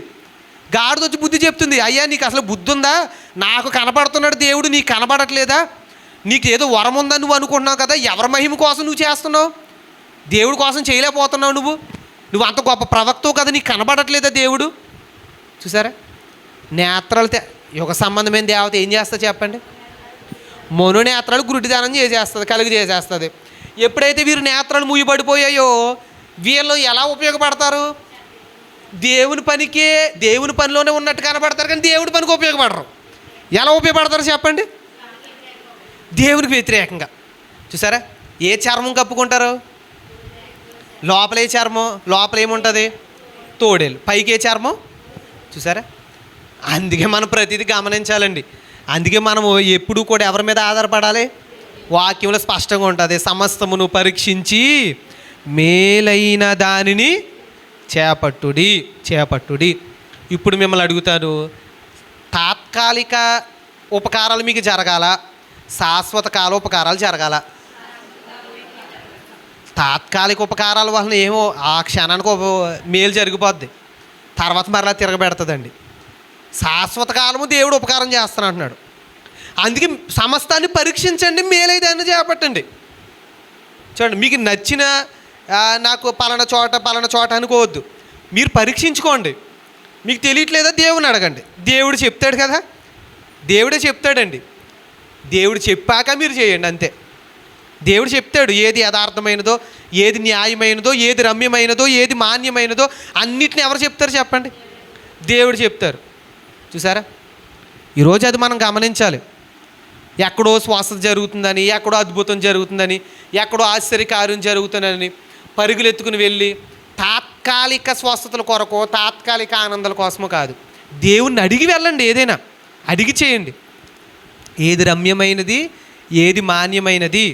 గాడిద వచ్చి బుద్ధి చెప్తుంది, అయ్యా నీకు అసలు బుద్ధి ఉందా? నాకు కనపడుతున్నాడు దేవుడు, నీకు కనపడట్లేదా? నీకు ఏదో వరం ఉందని నువ్వు అనుకుంటున్నావు కదా, ఎవరి మహిమ కోసం నువ్వు చేస్తున్నావు? దేవుడి కోసం చేయలేకపోతున్నావు. నువ్వు అంత గొప్ప ప్రవక్తవు కదా, నీకు కనబడట్లేదా దేవుడు? చూసారా, నేత్రాలు యుగ సంబంధమైన దేవత ఏం చేస్తా చెప్పండి? మనోనేత్రాలు గురుడిదానం చేసేస్తుంది, కలుగు చేసేస్తుంది. ఎప్పుడైతే వీరు నేత్రాలు మూయబడిపోయాయో వీళ్ళు ఎలా ఉపయోగపడతారు? దేవుని పనికే, దేవుని పనిలోనే ఉన్నట్టు కనబడతారు, కానీ దేవుడి పనికి ఉపయోగపడరు. ఎలా ఉపయోగపడతారు చెప్పండి? దేవునికి వ్యతిరేకంగా. చూసారా, ఏ చర్మం కప్పుకుంటారు? లోపల ఏ చర్మం? లోపల ఏముంటుంది? తోడేలు. పైకి ఏ చర్మం? చూసారా, అందుకే మనం ప్రతిదీ గమనించాలండి. అందుకే మనము ఎప్పుడు కూడా ఎవరి మీద ఆధారపడాలి? వాక్యంలో స్పష్టంగా ఉంటుంది, సమస్తమును పరీక్షించి మేలైన దానిని చేపట్టుడి. ఇప్పుడు మిమ్మల్ని అడుగుతాను, తాత్కాలిక ఉపకారాలు మీకు జరగాల, శాశ్వత కాల ఉపకారాలు జరగాల? తాత్కాలిక ఉపకారాల వలన ఏమో ఆ క్షణానికి మేలు జరిగిపోద్ది, తర్వాత మరలా తిరగబెడుతుందండి. శాశ్వత కాలము దేవుడు ఉపకారం చేస్తాను అంటున్నాడు. అందుకే సమస్తాన్ని పరీక్షించండి, మేలైదాన్ని చేపట్టండి. చూడండి, మీకు నచ్చిన నాకు పలానా చోట అనుకోవద్దు, మీరు పరీక్షించుకోండి. మీకు తెలియట్లేదా దేవుని అడగండి, దేవుడు చెప్తాడు కదా, దేవుడే చెప్తాడండి. దేవుడు చెప్పాక మీరు చేయండి, అంతే. దేవుడు చెప్తాడు ఏది యథార్థమైనదో, ఏది న్యాయమైనదో, ఏది రమ్యమైనదో, ఏది మాన్యమైనదో అన్నిటిని ఎవరు చెప్తారు చెప్పండి? దేవుడు చెప్తారు. చూసారా, ఈరోజు అది మనం గమనించాలి. ఎక్కడో స్వస్థత జరుగుతుందని, ఎక్కడో అద్భుతం జరుగుతుందని, ఎక్కడో ఆశ్చర్యకార్యం జరుగుతుందని పరుగులెత్తుకుని వెళ్ళి తాత్కాలిక స్వస్థతల కొరకో, తాత్కాలిక ఆనందాల కోసమో కాదు, దేవుణ్ణి అడిగి వెళ్ళండి. ఏదైనా అడిగి చేయండి. ఏది రమ్యమైనది, ఏది మాన్యమైనది.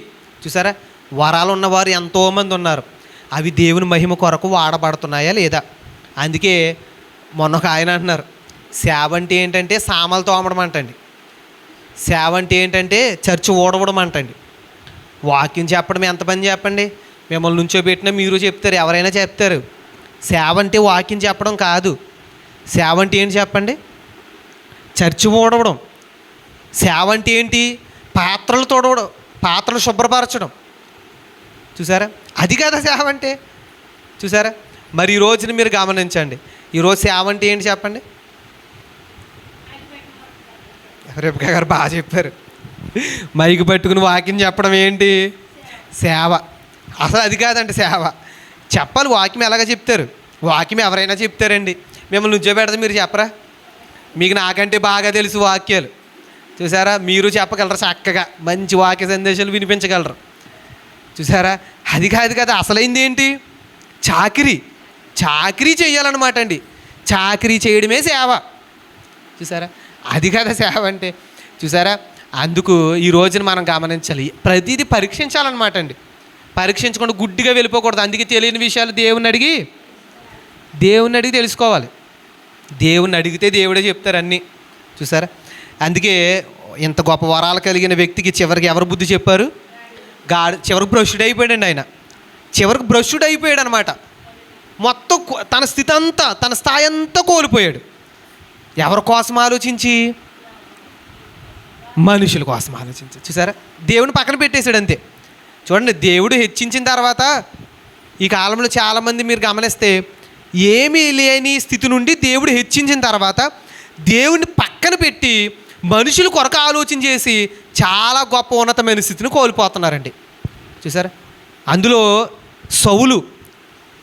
చూసారా, వరాలు ఉన్నవారు ఎంతోమంది ఉన్నారు, అవి దేవుని మహిమ కొరకు వాడబడుతున్నాయా లేదా? అందుకే మొన్న ఒక ఆయన అంటున్నారు, సేవ అంటే ఏంటంటే సామాలు తోమడం అంటండి, సేవ అంటే ఏంటంటే చర్చి ఓడవడం అంటండి. వాక్యం చెప్పడం ఎంతమంది చెప్పండి? మిమ్మల్ని నుంచోబెట్టినా మీరు చెప్తారు, ఎవరైనా చెప్తారు. సేవ అంటే వాక్యం చెప్పడం కాదు. సేవ అంటే ఏంటి చెప్పండి? చర్చి ఓడవడం. సేవ అంటే ఏంటి? పాత్రలు తోడవడం, పాత్రలు శుభ్రపరచడం. చూసారా, అది కదా సేవ అంటే. చూసారా, మరి ఈ రోజున మీరు గమనించండి, ఈరోజు సేవ అంటే ఏంటి చెప్పండి? రేపుకా గారు బాగా చెప్పారు. మైకు పట్టుకుని వాక్యం చెప్పడం ఏంటి? సేవ. అసలు అది కాదండి సేవ. చెప్పాలి. వాక్యం ఎలాగ చెప్తారు? వాక్యం ఎవరైనా చెప్తారండి. మిమ్మల్ని నుంచోబెడితే మీరు చెప్పరా? మీకు నాకంటే బాగా తెలుసు వాక్యాలు. చూసారా? మీరు చెప్పగలరు చక్కగా, మంచి వాక్య సందేశాలు వినిపించగలరు. చూసారా? అది కాదు కదా. అసలైంది ఏంటి? చాకిరీ చేయాలన్నమాట అండి. చాకిరీ చేయడమే సేవ. చూసారా? అది కదా సేవ అంటే. చూసారా? అందుకు ఈ రోజున మనం గమనించాలి, ప్రతిదీ పరీక్షించాలన్నమాట అండి. పరీక్షించకుండా గుడ్డిగా వెళ్ళిపోకూడదు. అందుకే తెలియని విషయాలు దేవుణ్ణి అడిగి తెలుసుకోవాలి. దేవుణ్ణి అడిగితే దేవుడే చెప్తారు అన్నీ. చూసారా? అందుకే ఇంత గొప్ప వరాలు కలిగిన వ్యక్తికి చివరికి ఎవరు బుద్ధి చెప్పారు? చివరికి భ్రష్టుడు అయిపోయాడండి ఆయన. చివరికి భ్రష్టుడు అయిపోయాడు అనమాట. మొత్తం తన స్థితి అంతా, తన స్థాయి అంతా కోల్పోయాడు. ఎవరి కోసం ఆలోచించి? మనుషుల కోసం ఆలోచించి. చూసారా? దేవుని పక్కన పెట్టేశాడు అంతే. చూడండి, దేవుడు హెచ్చించిన తర్వాత ఈ కాలంలో చాలామంది మీరు గమనిస్తే ఏమీ లేని స్థితి నుండి దేవుడు హెచ్చించిన తర్వాత దేవుని పక్కన పెట్టి మనుషుల కొరకు ఆలోచన చేసి చాలా గొప్ప ఉన్నతమైన స్థితిని కోల్పోతున్నారండి. చూసారా? అందులో సౌలు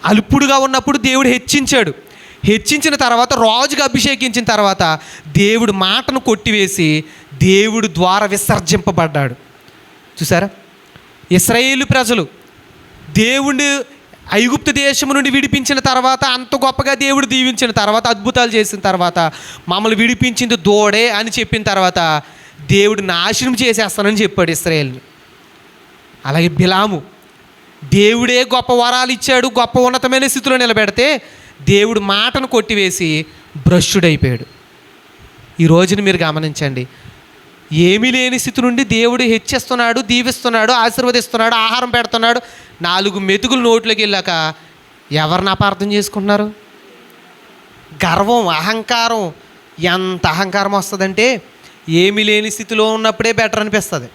అల్పుడుగా ఉన్నప్పుడు దేవుడు హెచ్చించాడు. హెచ్చించిన తర్వాత రాజుగా అభిషేకించిన తర్వాత దేవుడు మాటను కొట్టివేసి దేవుడు ద్వారా విసర్జింపబడ్డాడు. చూసారా? ఇశ్రాయేలు ప్రజలు దేవుడు ఐగుప్తు దేశం నుండి విడిపించిన తర్వాత, అంత గొప్పగా దేవుడు దీవించిన తర్వాత, అద్భుతాలు చేసిన తర్వాత, మమ్మల్ని విడిపించింది దూడే అని చెప్పిన తర్వాత దేవుడు నాశనం చేసేస్తానని చెప్పాడు ఇశ్రాయేలుని. అలాగే బిలాము దేవుడే గొప్ప వరాలు ఇచ్చాడు, గొప్ప ఉన్నతమైన స్థితిలో నిలబెడితే దేవుడు మాటను కొట్టివేసి భ్రష్టుడైపోయాడు. ఈ రోజున మీరు గమనించండి, ఏమీ లేని స్థితి నుండి దేవుడు హెచ్చిస్తున్నాడు, దీవిస్తున్నాడు, ఆశీర్వదిస్తున్నాడు, ఆహారం పెడుతున్నాడు. 4 మెతుకులు నోట్లోకి వెళ్ళాక ఎవరిని అపార్థం చేసుకుంటున్నారు? గర్వం, అహంకారం. ఎంత అహంకారం వస్తుందంటే ఏమీ లేని స్థితిలో ఉన్నప్పుడే బెటర్ అనిపిస్తుంది.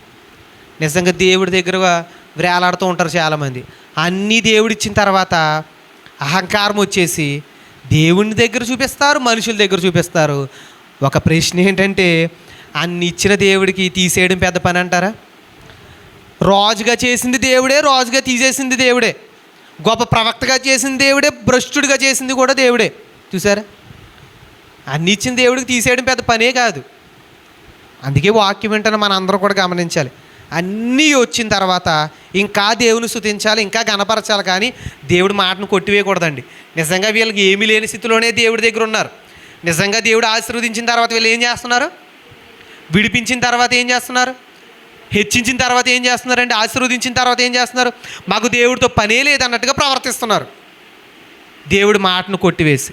నిజంగా దేవుడి దగ్గర వేలాడుతూ ఉంటారు చాలామంది. అన్నీ దేవుడు ఇచ్చిన తర్వాత అహంకారం వచ్చేసి దేవుని దగ్గర చూపిస్తారు, మనుషుల దగ్గర చూపిస్తారు. ఒక ప్రశ్న ఏంటంటే, అన్ని ఇచ్చిన దేవుడికి తీసేయడం పెద్ద పని అంటారా? రాజుగా చేసింది దేవుడే, రాజుగా తీసేసింది దేవుడే. గొప్ప ప్రవక్తగా చేసింది దేవుడే, భ్రష్టుడిగా చేసింది కూడా దేవుడే. చూసారా? అన్ని ఇచ్చిన దేవుడికి తీసేయడం పెద్ద పనే కాదు. అందుకే వాక్యం వెంటనే మన అందరం కూడా గమనించాలి. అన్నీ వచ్చిన తర్వాత ఇంకా దేవుని స్తుతించాలి, ఇంకా గణపరచాలి, కానీ దేవుడి మాటను కొట్టివేయకూడదండి. నిజంగా వీళ్ళకి ఏమీ లేని స్థితిలోనే దేవుడి దగ్గర ఉన్నారు. నిజంగా దేవుడు ఆశీర్వదించిన తర్వాత వీళ్ళు ఏం చేస్తున్నారు? విడిపించిన తర్వాత ఏం చేస్తున్నారు? హెచ్చించిన తర్వాత ఏం చేస్తున్నారండి? ఆశీర్వదించిన తర్వాత ఏం చేస్తున్నారు? మాకు దేవుడితో పనే లేదన్నట్టుగా ప్రవర్తిస్తున్నారు, దేవుడి మాటను కొట్టివేసి.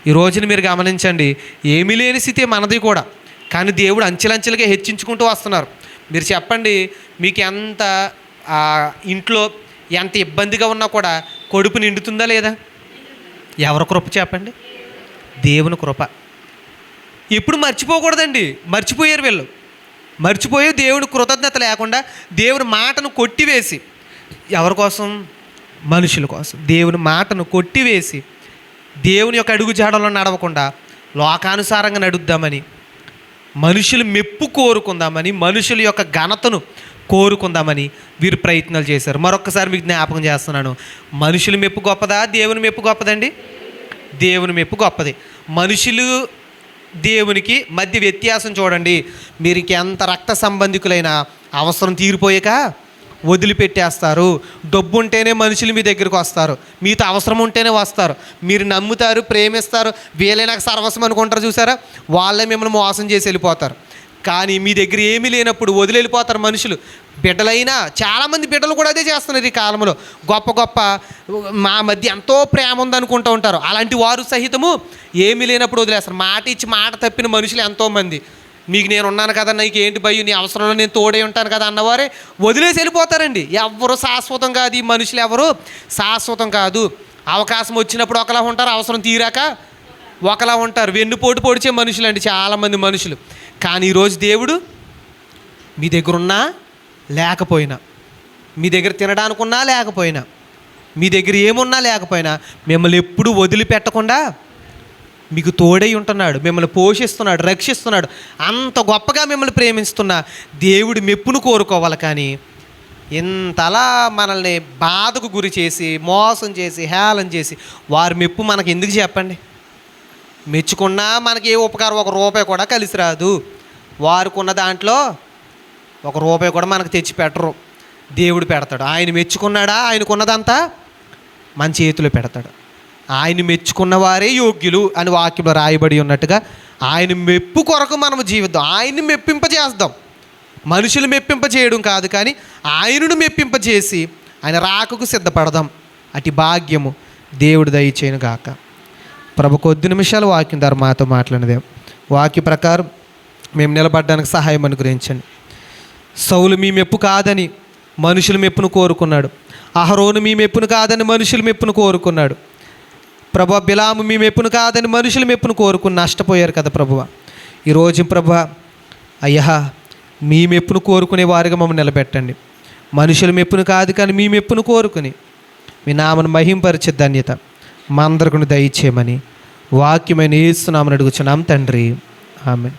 ఈ రోజున మీరు గమనించండి, ఏమీ లేని స్థితి మనది కూడా, కానీ దేవుడు అంచెలంచెలుగా హెచ్చించుకుంటూ వస్తున్నారు. మీరు చెప్పండి, మీకు ఎంత ఇంట్లో ఎంత ఇబ్బందిగా ఉన్నా కూడా కడుపు నిండుతుందా లేదా? ఎవరి కృప చెప్పండి? దేవుని కృప. ఎప్పుడు మర్చిపోకూడదండి. మర్చిపోయారు వీళ్ళు. మర్చిపోయి దేవుని కృతజ్ఞత లేకుండా దేవుని మాటను కొట్టివేసి, ఎవరి కోసం? మనుషుల కోసం. దేవుని మాటను కొట్టివేసి దేవుని యొక్క అడుగు జాడలో నడవకుండా లోకానుసారంగా నడుద్దామని, మనుషులు మెప్పు కోరుకుందామని, మనుషుల యొక్క ఘనతను కోరుకుందామని వీరు ప్రయత్నాలు చేశారు. మరొక్కసారి మీకు జ్ఞాపకం చేస్తున్నాను, మనుషుల మెప్పు గొప్పదా, దేవుని మెప్పు గొప్పదండి? దేవుని మెప్పు గొప్పది. మనుషులు దేవునికి మధ్య వ్యత్యాసం చూడండి. మీరు ఎంత రక్త సంబంధికులైనా అవసరం తీరిపోయాక వదిలిపెట్టేస్తారు. డబ్బు ఉంటేనే మనుషులు మీ దగ్గరికి వస్తారు, మీతో అవసరం ఉంటేనే వస్తారు. మీరు నమ్ముతారు, ప్రేమిస్తారు, వీళ్ళే నాకు సర్వస్వం అనుకుంటారు. చూసారా? వాళ్ళే మిమ్మల్ని మోసం చేసి వెళ్ళిపోతారు. కానీ మీ దగ్గర ఏమీ లేనప్పుడు వదిలి వెళ్ళిపోతారు మనుషులు. బిడ్డలైనా చాలామంది బిడ్డలు కూడా అదే చేస్తున్నారు ఈ కాలంలో. గొప్ప మా మధ్య ఎంతో ప్రేమ ఉందనుకుంటూ ఉంటారు. అలాంటి వారు సహితము ఏమీ లేనప్పుడు వదిలేస్తారు. మాట ఇచ్చి మాట తప్పిన మనుషులు ఎంతోమంది. మీకు నేను ఉన్నాను కదా, నీకు ఏంటి భయం, నీ అవసరంలో నేను తోడే ఉంటాను కదా అన్నవారే వదిలేసి వెళ్ళిపోతారండి. ఎవరు శాశ్వతం కాదు. ఈ మనుషులు ఎవరు శాశ్వతం కాదు. అవకాశం వచ్చినప్పుడు ఒకలా ఉంటారు, అవసరం తీరాక ఒకలా ఉంటారు. వెన్నుపోటు పొడిచే మనుషులు అండి చాలామంది మనుషులు. కానీ ఈరోజు దేవుడు మీ దగ్గర ఉన్నా లేకపోయినా, మీ దగ్గర తినడానికి ఉన్నా లేకపోయినా, మీ దగ్గర ఏమున్నా లేకపోయినా మిమ్మల్ని ఎప్పుడూ వదిలిపెట్టకుండా మీకు తోడై ఉంటున్నాడు, మిమ్మల్ని పోషిస్తున్నాడు, రక్షిస్తున్నాడు. అంత గొప్పగా మిమ్మల్ని ప్రేమిస్తున్న దేవుడి మెప్పును కోరుకోవాలి. కానీ ఇంతలా మనల్ని బాధకు గురి చేసి, మోసం చేసి, హేళన చేసి వారి మెప్పు మనకి ఎందుకు చెప్పండి? మెచ్చుకున్నా మనకి ఏ ఉపకారం, ₹1 కూడా కలిసి రాదు. వారికి ఉన్న దాంట్లో ₹1 కూడా మనకు తెచ్చి పెట్టరు, దేవుడు పెడతాడు. ఆయన మెచ్చుకున్నాడా, ఆయనకున్నదంతా మన చేతిలో పెడతాడు. ఆయన మెచ్చుకున్న వారే యోగ్యులు అని వాక్యంలో రాయబడి ఉన్నట్టుగా ఆయన మెప్పు కొరకు మనము జీవిద్దాం. ఆయన్ని మెప్పింపజేద్దాం. మనుషులు మెప్పింపజేయడం కాదు, కానీ ఆయనను మెప్పింపజేసి ఆయన రాకకు సిద్ధపడదాం. అటు భాగ్యము దేవుడు దయచేయను గాక. ప్రభు కొద్ది నిమిషాలు వాక్యం ద్వారా మాతో మాట్లాడినదే వాక్య ప్రకారం మేము నిలబడడానికి సహాయం అనుగ్రహించండి. సౌలు మీ మెప్పు కాదని మనుషుల మెప్పును కోరుకున్నాడు. అహరోను మీ మెప్పును కాదని మనుషుల మెప్పును కోరుకున్నాడు. ప్రభు బిలాము మీ మెప్పును కాదని మనుషుల మెప్పును కోరుకుని నష్టపోయారు కదా ప్రభువా. ఈరోజు ప్రభు అయ్యా, మీ మెప్పును కోరుకునే వారిగా మమ్మల్ని నిలబెట్టండి. మనుషుల మెప్పును కాదు, కానీ మీ మెప్పును కోరుకుని మీ నామను మహింపరిచే ధన్యత మా అందరికీ దయచేయమని వాక్యమైన యేసు నామమున అడుగుచున్నాం తండ్రి. ఆమేన్.